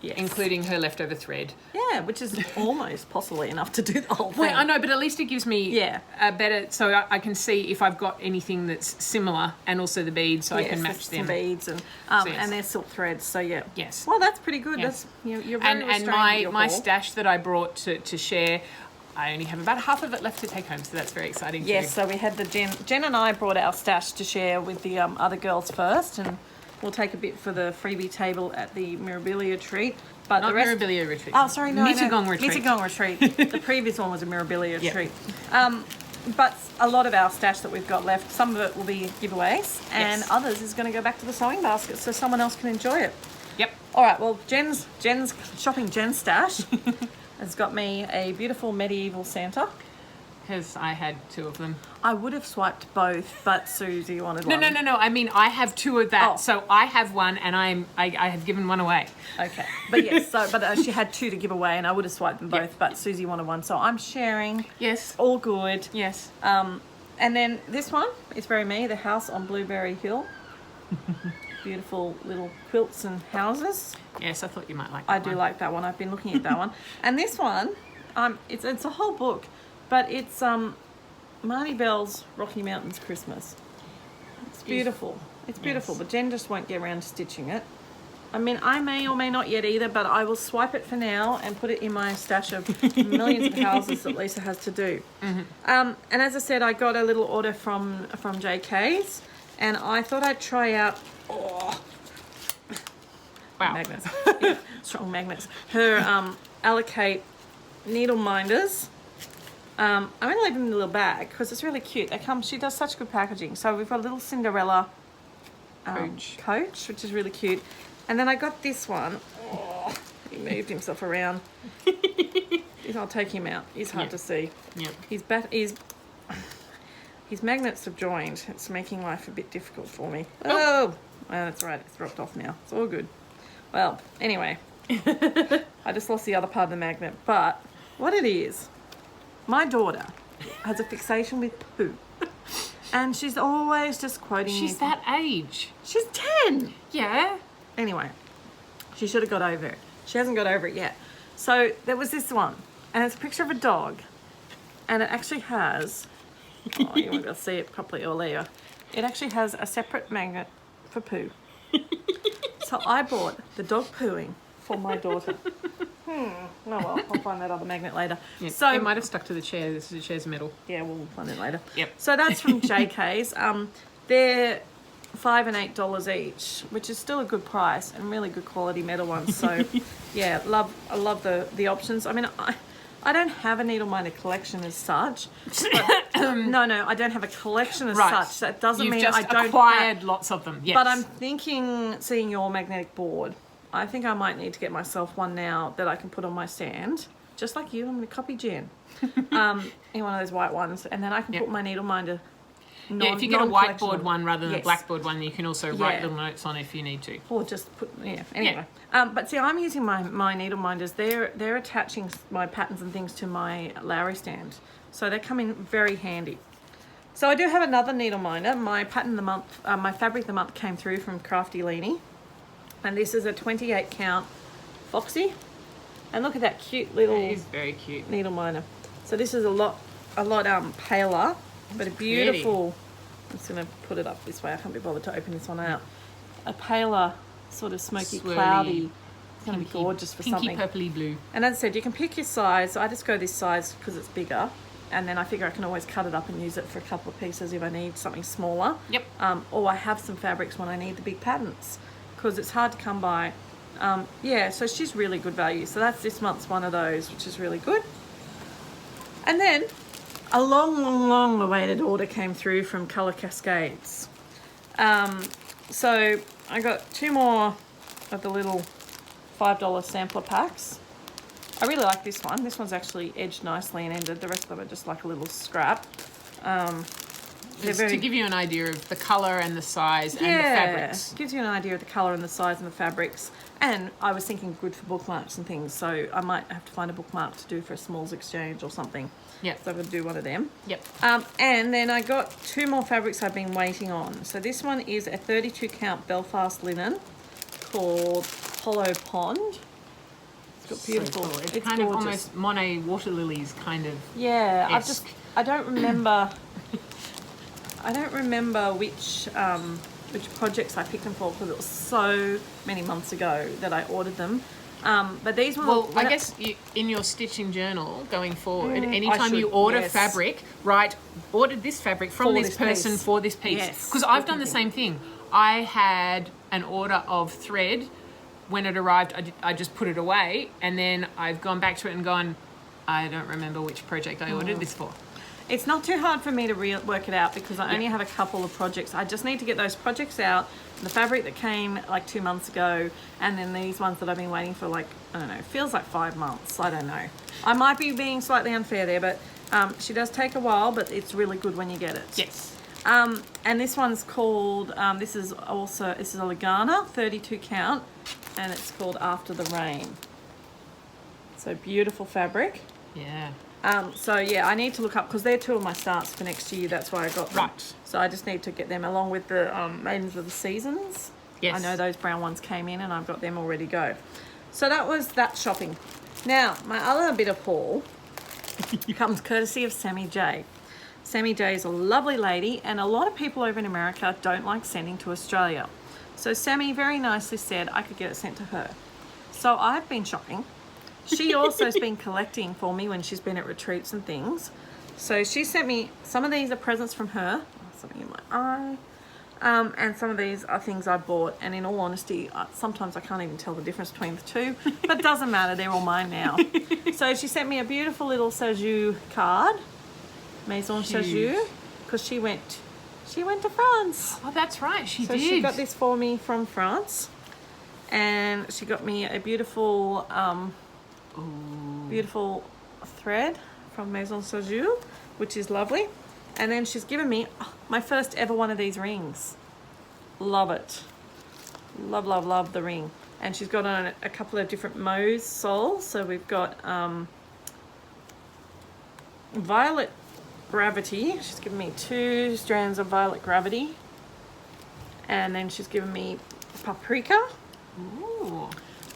Yes. including her leftover thread. Yeah, which is almost possibly enough to do the whole thing. Well, I know, but at least it gives me Yeah. a better, so I can see if I've got anything that's similar, and also the beads, so I can match some them. beads and yes. and they're silk threads. So yeah. Yes. Well, that's pretty good. Yes. That's you're very And restrained with your my haul. stash that I brought to share, I only have about half of it left to take home, so that's very exciting. Yes. too. So we had the Jen and I brought our stash to share with the other girls first, and we'll take a bit for the freebie table at the Mirabilia treat. But Not the rest. Mirabilia retreat. Oh, sorry, no. Mittagong retreat. Mittagong retreat. The previous one was a Mirabilia Yep. retreat. But a lot of our stash that we've got left, some of it will be giveaways, and Yes. others is going to go back to the sewing basket so someone else can enjoy it. Yep. All right, well, Jen's shopping Jen's stash has got me a beautiful medieval Santa. Because I had 2 of them. I would have swiped both, but Susie wanted No, one. no. I mean, I have 2 of that, Oh. so I have one, and I have given one away. Okay, but yes, she had 2 to give away, and I would have swiped them both, Yep. but Susie wanted one, so I'm sharing. Yes. All good. Yes. And then this one is very me, the house on Blueberry Hill. Beautiful little quilts and houses. Yes, I thought you might like that I do one. like that one. I've been looking at that one. And this one, it's a whole book, but it's Marty Bell's Rocky Mountains Christmas. It's beautiful. It's beautiful, Yes. but Jen just won't get around to stitching it. I mean, I may or may not yet either, but I will swipe it for now and put it in my stash of millions of houses that Lisa has to do. Mm-hmm. And as I said, I got a little order from JK's, and I thought I'd try out. Oh, Wow. magnets. Yeah, strong magnets. Her Allocate needle minders. I'm going to leave them in a little bag because it's really cute. She does such good packaging. So we've got a little Cinderella coach, which is really cute. And then I got this one. Oh, he moved himself around. I'll take him out. He's hard to see. Yep. His magnets have joined. It's making life a bit difficult for me. Oh, well, that's right. It's dropped off now. It's all good. Well, anyway, I just lost the other part of the magnet. But what it is, my daughter has a fixation with poo. And she's always just quoting me. She's that age. She's 10. Yeah. Anyway, she should have got over it. She hasn't got over it yet. So there was this one, and it's a picture of a dog, and it actually has, you won't be able to see it properly earlier. It actually has a separate magnet for poo. So I bought the dog pooing for my daughter. Oh well, I'll find that other magnet later. Yeah. So It might have stuck to the chair. This is the chair's metal. yeah, we'll find it later. Yep. So that's from JK's. They're $5 and $8 each, which is still a good price and really good quality metal ones. So yeah, I love the options. I mean, I don't have a needle minder collection as such. No, I don't have a collection as such. That doesn't mean I don't acquired lots of them. Yes. But I'm thinking, seeing your magnetic board, I think I might need to get myself one now that I can put on my stand, just like you. I'm going to copy Jen in one of those white ones, and then I can put my needle minder. If you get a whiteboard one rather than a blackboard one, you can also write little notes on if you need to. Or just put, anyway. But see, I'm using my needle minders. They're attaching my patterns and things to my Lowry stand. So they come in very handy. So I do have another needle minder. My pattern of the month, my fabric of the month came through from Crafty Leeny. And this is a 28 count Foxy. And look at that cute little It is very cute. needle minder. So this is a lot paler. But a beautiful, I'm just going to put it up this way. I can't be bothered to open this one out. A paler, sort of smoky, Swirly, cloudy. It's going to be gorgeous for something. Pinky, purpley blue. And as I said, you can pick your size. So I just go this size because it's bigger. And then I figure I can always cut it up and use it for a couple of pieces if I need something smaller. Yep. Or I have some fabrics when I need the big patterns because it's hard to come by. So she's really good value. So that's this month's one of those, which is really good. And then a long awaited order came through from Colour Cascades. So I got 2 more of the little $5 sampler packs. I really like this one. This one's actually edged nicely and ended. The rest of them are just like a little scrap. To give you an idea of the colour and the size and the fabrics. Gives you an idea of the colour and the size and the fabrics. And I was thinking good for bookmarks and things, so I might have to find a bookmark to do for a smalls exchange or something. Yeah. So I'm going to do one of them. Yep. And then I got 2 more fabrics I've been waiting on. So this one is a 32 count Belfast linen called Hollow Pond. It's got beautiful. So cool. It's it's kind gorgeous. of almost Monet water lilies kind of. Yeah, I don't remember. I don't remember which projects I picked them for because it was so many months ago that I ordered them. But these were... Well, I guess in your stitching journal going forward, anytime you order fabric, write, ordered this fabric from this person piece. for this piece. Yes. Because I've done the same thing. I had an order of thread. When it arrived, I just put it away. And then I've gone back to it and gone, I don't remember which project I ordered this for. It's not too hard for me to work it out because I only have a couple of projects. I just need to get those projects out, the fabric that came like 2 months ago, and then these ones that I've been waiting for like, I don't know, feels like 5 months. I don't know. I might be being slightly unfair there, but she does take a while, but it's really good when you get it. Yes. And this one's called, this is a Lagana, 32 count, and it's called After the Rain. So beautiful fabric. Yeah. I need to look up because they're 2 of my starts for next year. That's why I got them. Right. So I just need to get them along with the Maidens of the Seasons. Yes. I know those brown ones came in and I've got them all ready to go. So that was that shopping. Now, my other bit of haul comes courtesy of Sammy J. Sammy J is a lovely lady and a lot of people over in America don't like sending to Australia. So Sammy very nicely said I could get it sent to her. So I've been shopping. She also has been collecting for me when she's been at retreats and things. So she sent me, some of these are presents from her. Something in my eye. And some of these are things I bought. And in all honesty, sometimes I can't even tell the difference between the two. But it doesn't matter, they're all mine now. So she sent me a beautiful little Sajou card. Maison Sajou. Because she went to France. Oh, that's right, she did. So she got this for me from France. And she got me a beautiful... beautiful thread from Maison Sajou, which is lovely. And then she's given me my first ever one of these rings. Love it. Love the ring. And she's got on a couple of different Mo's soles. So we've got Violet Gravity. She's given me 2 strands of Violet Gravity. And then she's given me Paprika. Ooh.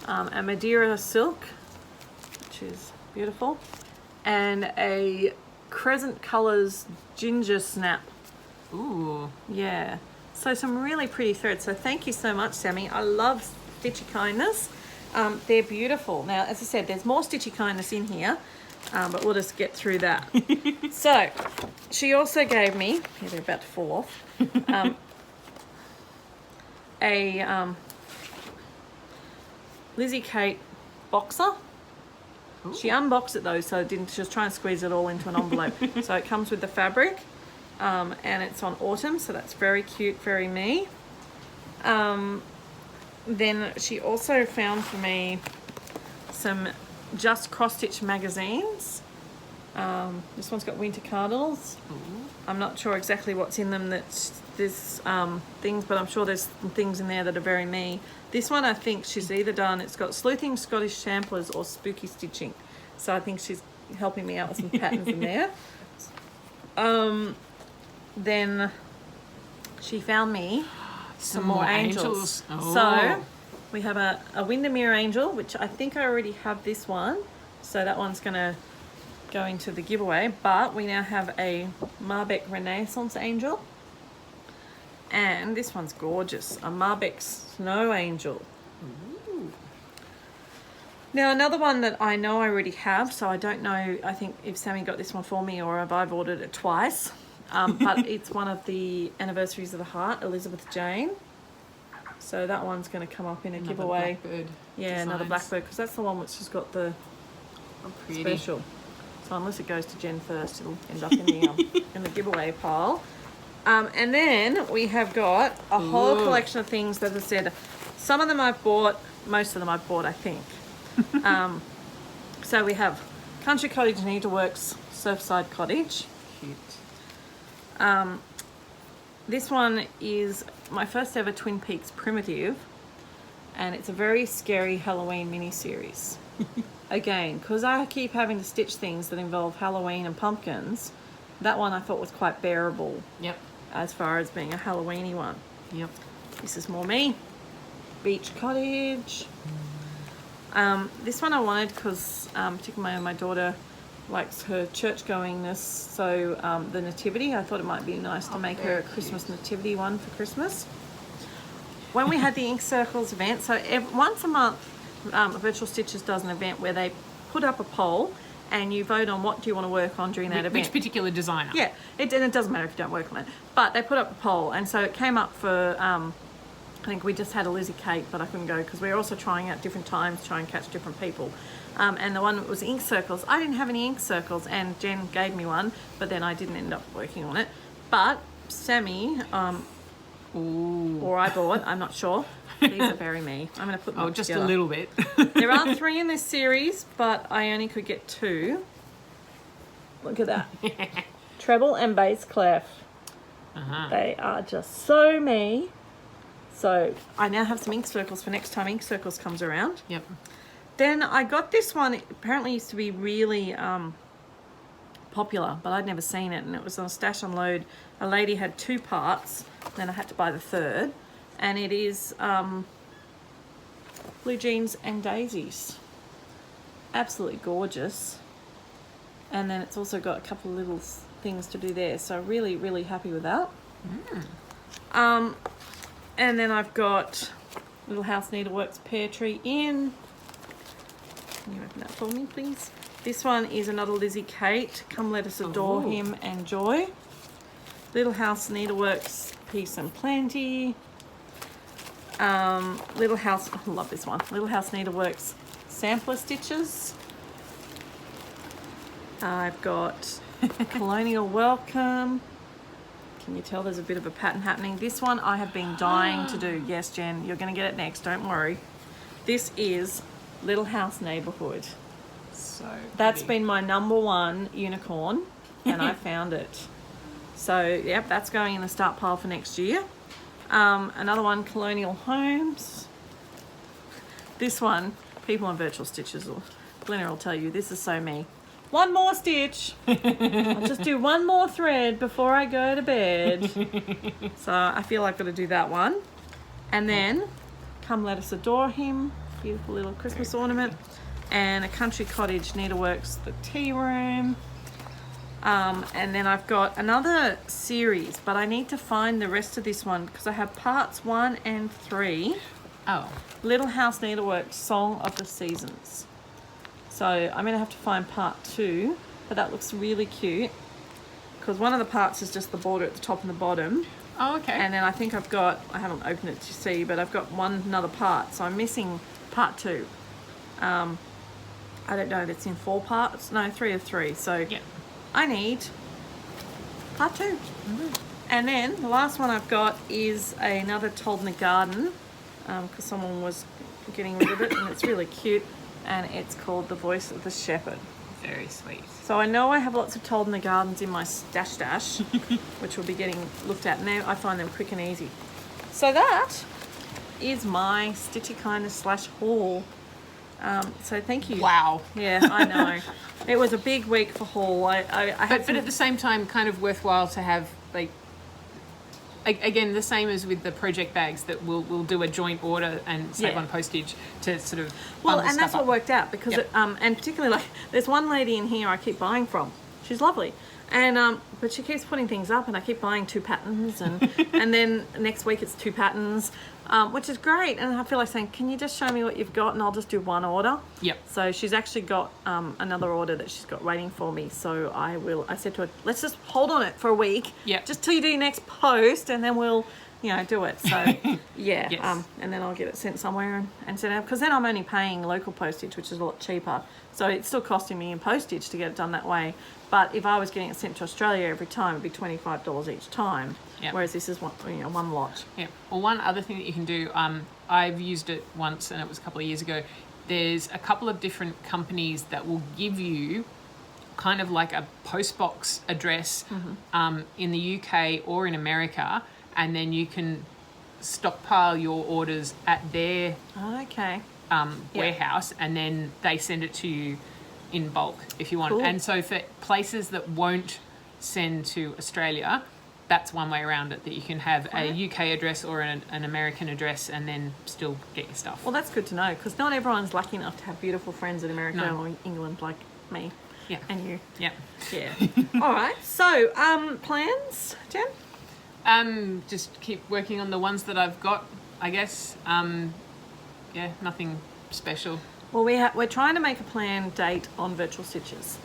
A Madeira Silk, which is beautiful, and a Crescent Colours Ginger Snap. Ooh. Yeah. So some really pretty threads. So thank you so much, Sammy. I love Stitchy Kindness. They're beautiful. Now, as I said, there's more Stitchy Kindness in here, but we'll just get through that. So she also gave me, they're about to fall off, a Lizzie Kate boxer. Ooh. She unboxed it though, so didn't just try and squeeze it all into an envelope. So it comes with the fabric, and it's on autumn, so that's very cute, very me. Then she also found for me some just cross-stitch magazines. This one's got winter cardinals. Ooh. I'm not sure exactly what's in them. That's there's things, but I'm sure there's things in there that are very me. This one, I think she's either done. It's got sleuthing Scottish samplers or spooky stitching. So I think she's helping me out with some patterns in there. Then she found me some more angels. Oh. So we have a Windermere angel, which I think I already have this one. So that one's going to go into the giveaway. But we now have a Marbeck Renaissance angel. And this one's gorgeous. A Marbeck Snow Angel. Ooh. Now another one that I know I already have, so I don't know, I think if Sammy got this one for me or if I've ordered it twice. But it's one of the Anniversaries of the Heart, Elizabeth Jane. So that one's going to come up in a giveaway. Blackbird Yeah, designs. another blackbird, because that's the one which has got the Oh, pretty. special. So unless it goes to Jen first, it'll end up in the giveaway pile. And then we have got a whole Ooh. collection of things that I said. Some of them I've bought, most of them I've bought, I think. So we have Country Cottage Needleworks Surfside Cottage. Cute. This one is my first ever Twin Peaks primitive, and it's a very scary Halloween mini-series. Again, because I keep having to stitch things that involve Halloween and pumpkins, that one I thought was quite bearable Yep. as far as being a Halloweeny one. Yep. This is more me. Beach Cottage. This one I wanted because particularly my daughter likes her church goingness, so the nativity, I thought it might be nice to make her a Christmas nativity one for Christmas. When we had the Ink Circles event, so once a month Virtual Stitches does an event where they put up a poll and you vote on what do you want to work on during that event. Which particular designer? Yeah, and it doesn't matter if you don't work on it. But they put up a poll, and so it came up for, I think we just had a Lizzie Kate, but I couldn't go because we were also trying out different times, trying to catch different people. And the one that was ink circles, I didn't have any ink circles, and Jen gave me one, but then I didn't end up working on it. But Sammy, Ooh. or I bought, I'm not sure. These are very me. I'm going to put them Oh, up just together. a little bit. There are 3 in this series, but I only could get 2. Look at that. Treble and bass clef. Uh-huh. They are just so me. So I now have some ink circles for next time ink circles comes around. Yep. Then I got this one. It apparently used to be really popular, but I'd never seen it. And it was on Stash Unload. A lady had 2 parts. Then I had to buy the 3rd. And it is Blue Jeans and Daisies. Absolutely gorgeous. And then it's also got a couple of little things to do there. So really, really happy with that. And then I've got Little House Needleworks Pear Tree Inn. Can you open that for me, please? This one is another Lizzie Kate. Come Let Us Adore Ooh. Him and Joy. Little House Needleworks Peace and Plenty. Little House, I love this one. Little House Needleworks Sampler Stitches. I've got Colonial Welcome. Can you tell there's a bit of a pattern happening? This one I have been dying to do. Yes, Jen, you're going to get it next. Don't worry. This is Little House Neighborhood. So That's pretty. been my #1 unicorn, and I found it. So, yep, that's going in the start pile for next year. Another one, Colonial Homes. This one, people on Virtual Stitches, or Glenna will tell you, this is so me. One more stitch. I'll just do one more thread before I go to bed. So I feel I've got to do that one. And then, Come Let Us Adore Him. Beautiful little Christmas ornament. And a Country Cottage Needleworks, the tea room. And then I've got another series, but I need to find the rest of this one because I have parts 1 and 3. Oh. Little House Needleworks Song of the Seasons. So I'm going to have to find part 2, but that looks really cute because one of the parts is just the border at the top and the bottom. Oh, okay. And then I think I haven't opened it to see, but I've got another part. So I'm missing part 2. I don't know if it's in 4 parts. No, 3 of 3. So Yeah. I need part 2. And then the last one I've got is another Told in the Garden, because someone was getting rid of it, and it's really cute. And it's called The Voice of the Shepherd. Very sweet. So I know I have lots of Told in the Gardens in my stash, which will be getting looked at now. I find them quick and easy. So that is my Stitchy Kindness / haul. So thank you. Wow. Yeah, I know. It was a big week for haul. I had But at the same time, kind of worthwhile to have, like, again, the same as with the project bags, that we'll do a joint order and save on postage to sort of well, and that's what worked out, because and particularly, like, there's one lady in here I keep buying from. She's lovely, and but she keeps putting things up, and I keep buying 2 patterns, and and then next week it's 2 patterns, which is great. And I feel like saying, can you just show me what you've got, and I'll just do one order. Yep. So she's actually got another order that she's got waiting for me. So I said to her, let's just hold on it for a week. Yep. Just till you do your next post, and then we'll, do it. So yeah. Yes. And then I'll get it sent somewhere and sent out, because then I'm only paying local postage, which is a lot cheaper. So it's still costing me in postage to get it done that way. But if I was getting it sent to Australia every time, it'd be $25 each time. Yep. Whereas this is one lot. Yeah. Well, one other thing that you can do, I've used it once, and it was a couple of years ago. There's a couple of different companies that will give you kind of like a postbox address in the UK or in America, and then you can stockpile your orders at their Okay. warehouse, and then they send it to you in bulk if you want. Cool. And so for places that won't send to Australia, that's one way around it, that you can have a UK address or an American address and then still get your stuff. Well, that's good to know, because not everyone's lucky enough to have beautiful friends in America No. or in England like me. Yeah. And you. Yeah. Yeah. All right. So, plans, Jen? Just keep working on the ones that I've got, I guess. Yeah, nothing special. Well, we're trying to make a planned date on Virtual Stitches.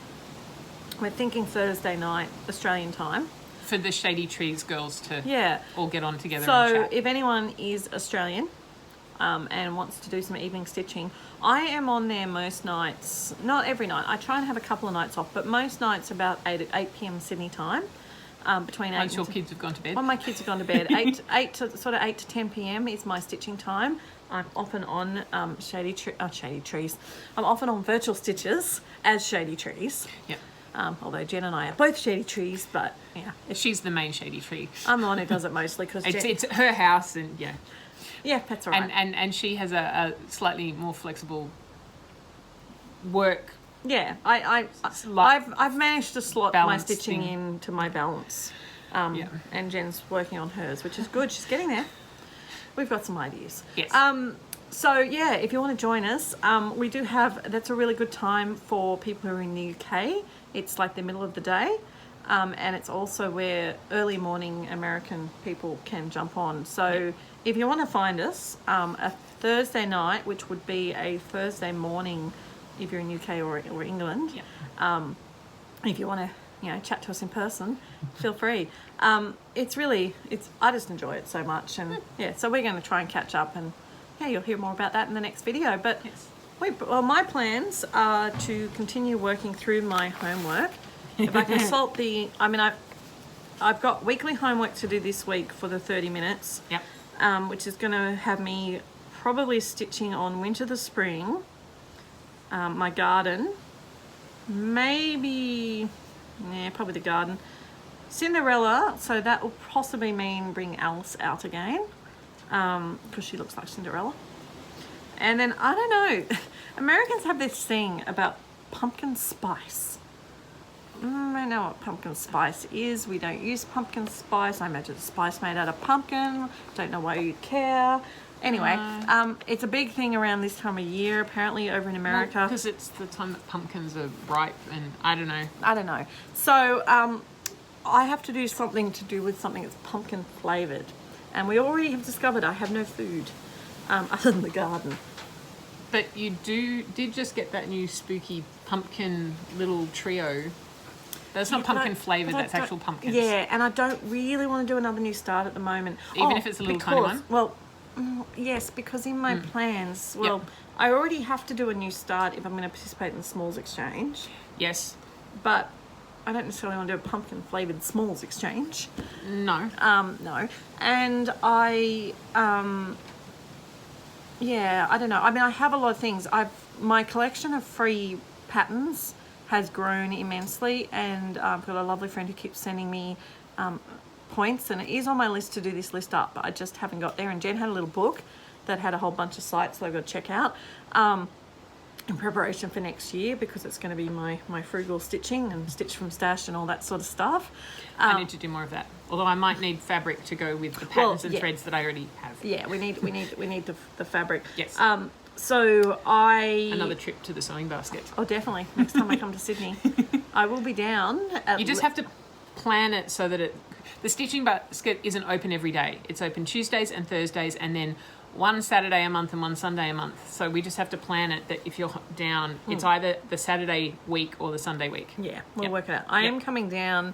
We're thinking Thursday night, Australian time. For the Shady Treez girls to Yeah. all get on together and So chat. if anyone is Australian and wants to do some evening stitching, I am on there most nights. Not every night. I try and have a couple of nights off, but most nights about 8 p.m. Sydney time. Between 8 Once your kids have gone to bed. When my kids have gone to bed, 8 to 10 p.m. is my stitching time. I'm often on Shady Treez. I'm often on Virtual Stitches as Shady Treez. Yeah. Although Jen and I are both Shady Treez, but yeah, She's the main Shady Tree. I'm the one who does it mostly because It's her house, and yeah. Yeah, that's all right. And she has a slightly more flexible work. Yeah, Like I've managed to slot my balancing. stitching into my balance. Yeah. And Jen's working on hers, which is good. She's getting there. We've got some ideas. Yes. So yeah, if you want to join us, we do have. That's a really good time for people who are in the UK. It's like the middle of the day, and it's also where early morning American people can jump on. So if you want to find us, a Thursday night, which would be a Thursday morning, if you're in UK or England. Yeah. If you want to, chat to us in person, feel free. It's I just enjoy it so much, and so we're going to try and catch up, and you'll hear more about that in the next video. But Yes. my plans are to continue working through my homework. If I consult I've got weekly homework to do this week for the 30 minutes, Yep. which is going to have me probably stitching on winter to spring, my garden, maybe, probably the garden, Cinderella, so that will possibly mean bring Alice out again, because she looks like Cinderella. And then, I don't know, Americans have this thing about pumpkin spice. I know what pumpkin spice is. We don't use pumpkin spice. I imagine it's spice made out of pumpkin. Don't know why you'd care. Anyway, it's a big thing around this time of year, apparently, over in America. Because it's the time that pumpkins are ripe, and I don't know. So I have to do something with something that's pumpkin flavoured. And we already have discovered I have no food other than the garden. But you did just get that new spooky pumpkin little trio. That's not pumpkin flavoured, that's actual pumpkins. Yeah, and I don't really want to do another new start at the moment. Even if it's a little tiny one? Well, yes, because in my plans, I already have to do a new start if I'm going to participate in the Smalls Exchange. Yes. But I don't necessarily want to do a pumpkin flavoured Smalls Exchange. No. No. And I don't know. I mean, I have a lot of things. My collection of free patterns has grown immensely, and I've got a lovely friend who keeps sending me points, and it is on my list to do this list up, but I just haven't got there. And Jen had a little book that had a whole bunch of sites that I've got to check out in preparation for next year, because it's going to be my frugal stitching and stitch from stash and all that sort of stuff. I need to do more of that. Although I might need fabric to go with the patterns and threads that I already have. Yeah, we need the fabric. Yes. So another trip to the sewing basket. Oh, definitely. Next time I come to Sydney, I will be down. You just have to plan it so that the stitching basket isn't open every day. It's open Tuesdays and Thursdays, and then one Saturday a month and one Sunday a month. So we just have to plan it that if you're down, it's either the Saturday week or the Sunday week. Yeah, we'll work it out. I am coming down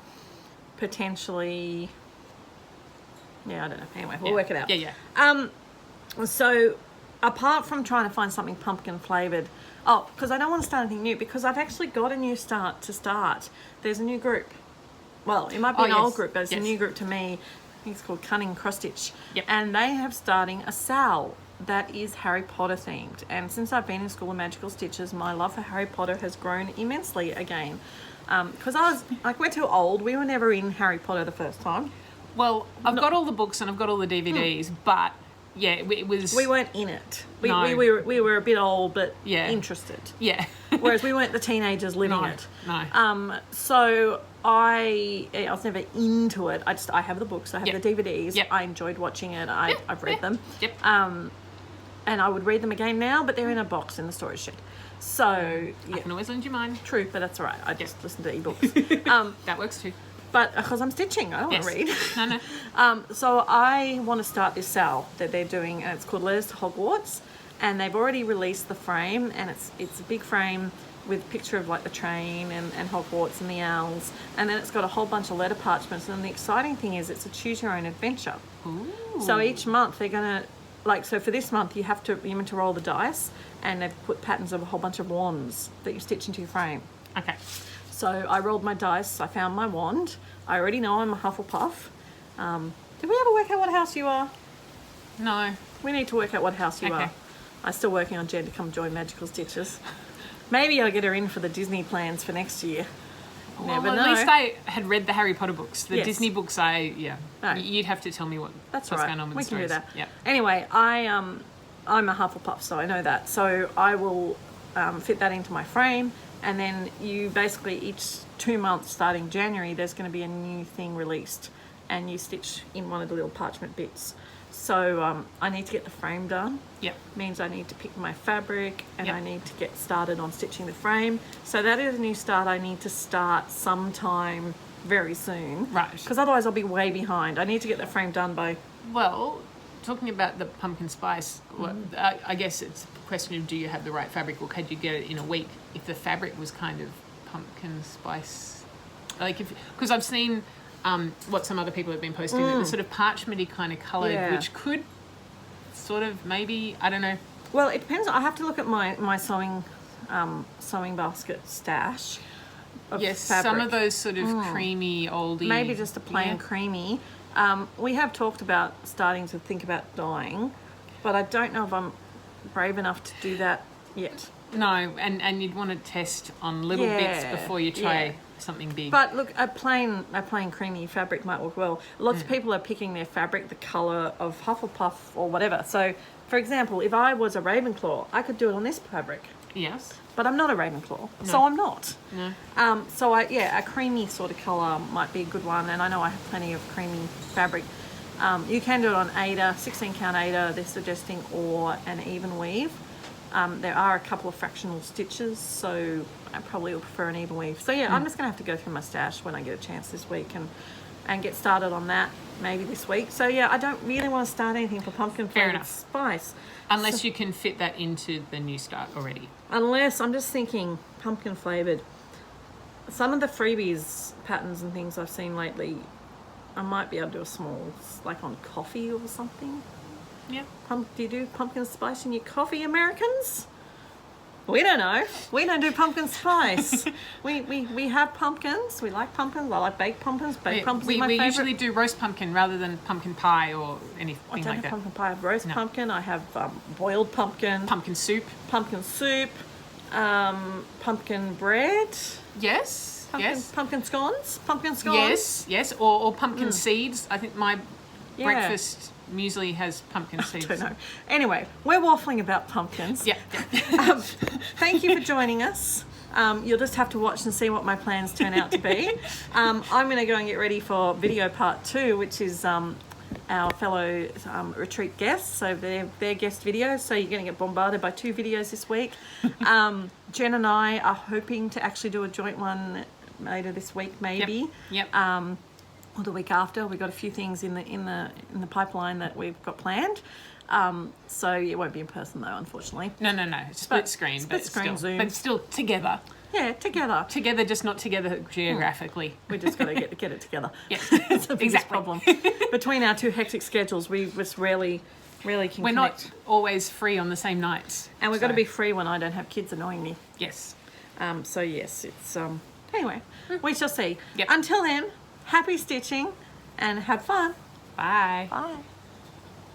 potentially. Yeah, I don't know. Anyway, we'll work it out. Yeah. So apart from trying to find something pumpkin flavoured, because I don't want to start anything new, because I've actually got a new start to start. There's a new group. Well, it might be an old group, but it's a new group to me. I think it's called Cunning Cross Stitch. Yep. And they have starting a sal that is Harry Potter themed. And since I've been in School of Magical Stitches, my love for Harry Potter has grown immensely again. Because we're too old. We were never in Harry Potter the first time. Well, I've got all the books and I've got all the DVDs, but yeah, it was... We weren't in it. We were a bit old, but interested. Yeah. Whereas we weren't the teenagers living it. No. So I was never into it. I have the books. I have the DVDs. Yep. I enjoyed watching it. I've read them. Yep. And I would read them again now, but they're in a box in the storage shed. So I can always lend you mine. True, but that's all right. I just listen to ebooks. That works too. But because I'm stitching, I don't want to read. No. So I want to start this sal that they're doing, and it's called Letters to Hogwarts, and they've already released the frame, and it's a big frame with a picture of like the train and Hogwarts and the owls, and then it's got a whole bunch of letter parchments. And the exciting thing is it's a choose your own adventure. Ooh. So each month they're gonna so for this month you're meant to roll the dice, and they've put patterns of a whole bunch of wands that you stitch into your frame. Okay. So I rolled my dice, I found my wand. I already know I'm a Hufflepuff. Did we ever work out what house you are? No. We need to work out what house you are. I'm still working on Jen to come join Magical Stitches. Maybe I'll get her in for the Disney plans for next year. Never know. At least I had read the Harry Potter books. The Disney books, you'd have to tell me what's going on with the stories. We can do that. Yep. Anyway, I'm a Hufflepuff, so I know that. So I will fit that into my frame. And then you basically each 2 months starting January, there's going to be a new thing released, and you stitch in one of the little parchment bits. So I need to get the frame done. Yep. Means I need to pick my fabric, and I need to get started on stitching the frame. So that is a new start. I need to start sometime very soon. Right. Because otherwise I'll be way behind. I need to get the frame done by... Well, talking about the pumpkin spice, I guess it's a question of do you have the right fabric, or could you get it in a week if the fabric was kind of pumpkin spice? Because I've seen what some other people have been posting, that the sort of parchmenty kind of coloured, which could sort of maybe, I don't know. Well, it depends. I have to look at my sewing basket stash of fabric. Some of those sort of creamy, oldie... Maybe just a plain creamy. We have talked about starting to think about dyeing, but I don't know if I'm brave enough to do that yet. No, and you'd want to test on little bits before you try something big. But look, a plain creamy fabric might work well. Lots of people are picking their fabric the colour of Hufflepuff or whatever. So, for example, if I was a Ravenclaw, I could do it on this fabric. Yes. But I'm not a Ravenclaw, so I'm not. No. So a creamy sort of colour might be a good one, and I know I have plenty of creamy fabric. You can do it on Aida, 16 count Aida, they're suggesting, or an even weave. There are a couple of fractional stitches, so I probably will prefer an even weave. So I'm just going to have to go through my stash when I get a chance this week and get started on that maybe this week. So I don't really want to start anything for pumpkin flavoured spice. Unless you can fit that into the new start already. Unless, I'm just thinking pumpkin flavoured. some of the freebies patterns and things I've seen lately, I might be able to do a small, like on coffee or something. Yeah. Do you do pumpkin spice in your coffee, Americans? We don't know. We don't do pumpkin spice. we have pumpkins. We like pumpkins. I like baked pumpkins. Baked pumpkins we is my favourite. usually do roast pumpkin rather than pumpkin pie or anything I don't like have that. pumpkin pie. I have roast pumpkin. I have boiled pumpkin. Pumpkin soup. Pumpkin soup. Pumpkin bread. Yes. Yes. Pumpkin scones. Pumpkin scones. Yes. Yes. Or pumpkin seeds. I think my Yeah. breakfast muesli has pumpkin seeds. I don't know. Anyway, we're waffling about pumpkins. Yeah. Thank you for joining us. You'll just have to watch and see what my plans turn out to be. I'm going to go and get ready for video part 2, which is our fellow retreat guests. So their guest videos. So you're going to get bombarded by 2 videos this week. Jen and I are hoping to actually do a joint one later this week, maybe. Yep. Or the week after. We've got a few things in the pipeline that we've got planned. So it won't be in person though, unfortunately. No. Split screen, split but screen still, Zoom. but still together. Yeah, together. Together, just not together geographically. We just got to get it together. Yes, It's the biggest exactly. problem. Between our 2 hectic schedules, we just rarely can We're connect. not always free on the same nights. And we've got to be free when I don't have kids annoying me. Yes. So yes, it's anyway, we shall see. Yep. Until then, happy stitching and have fun. Bye. Bye.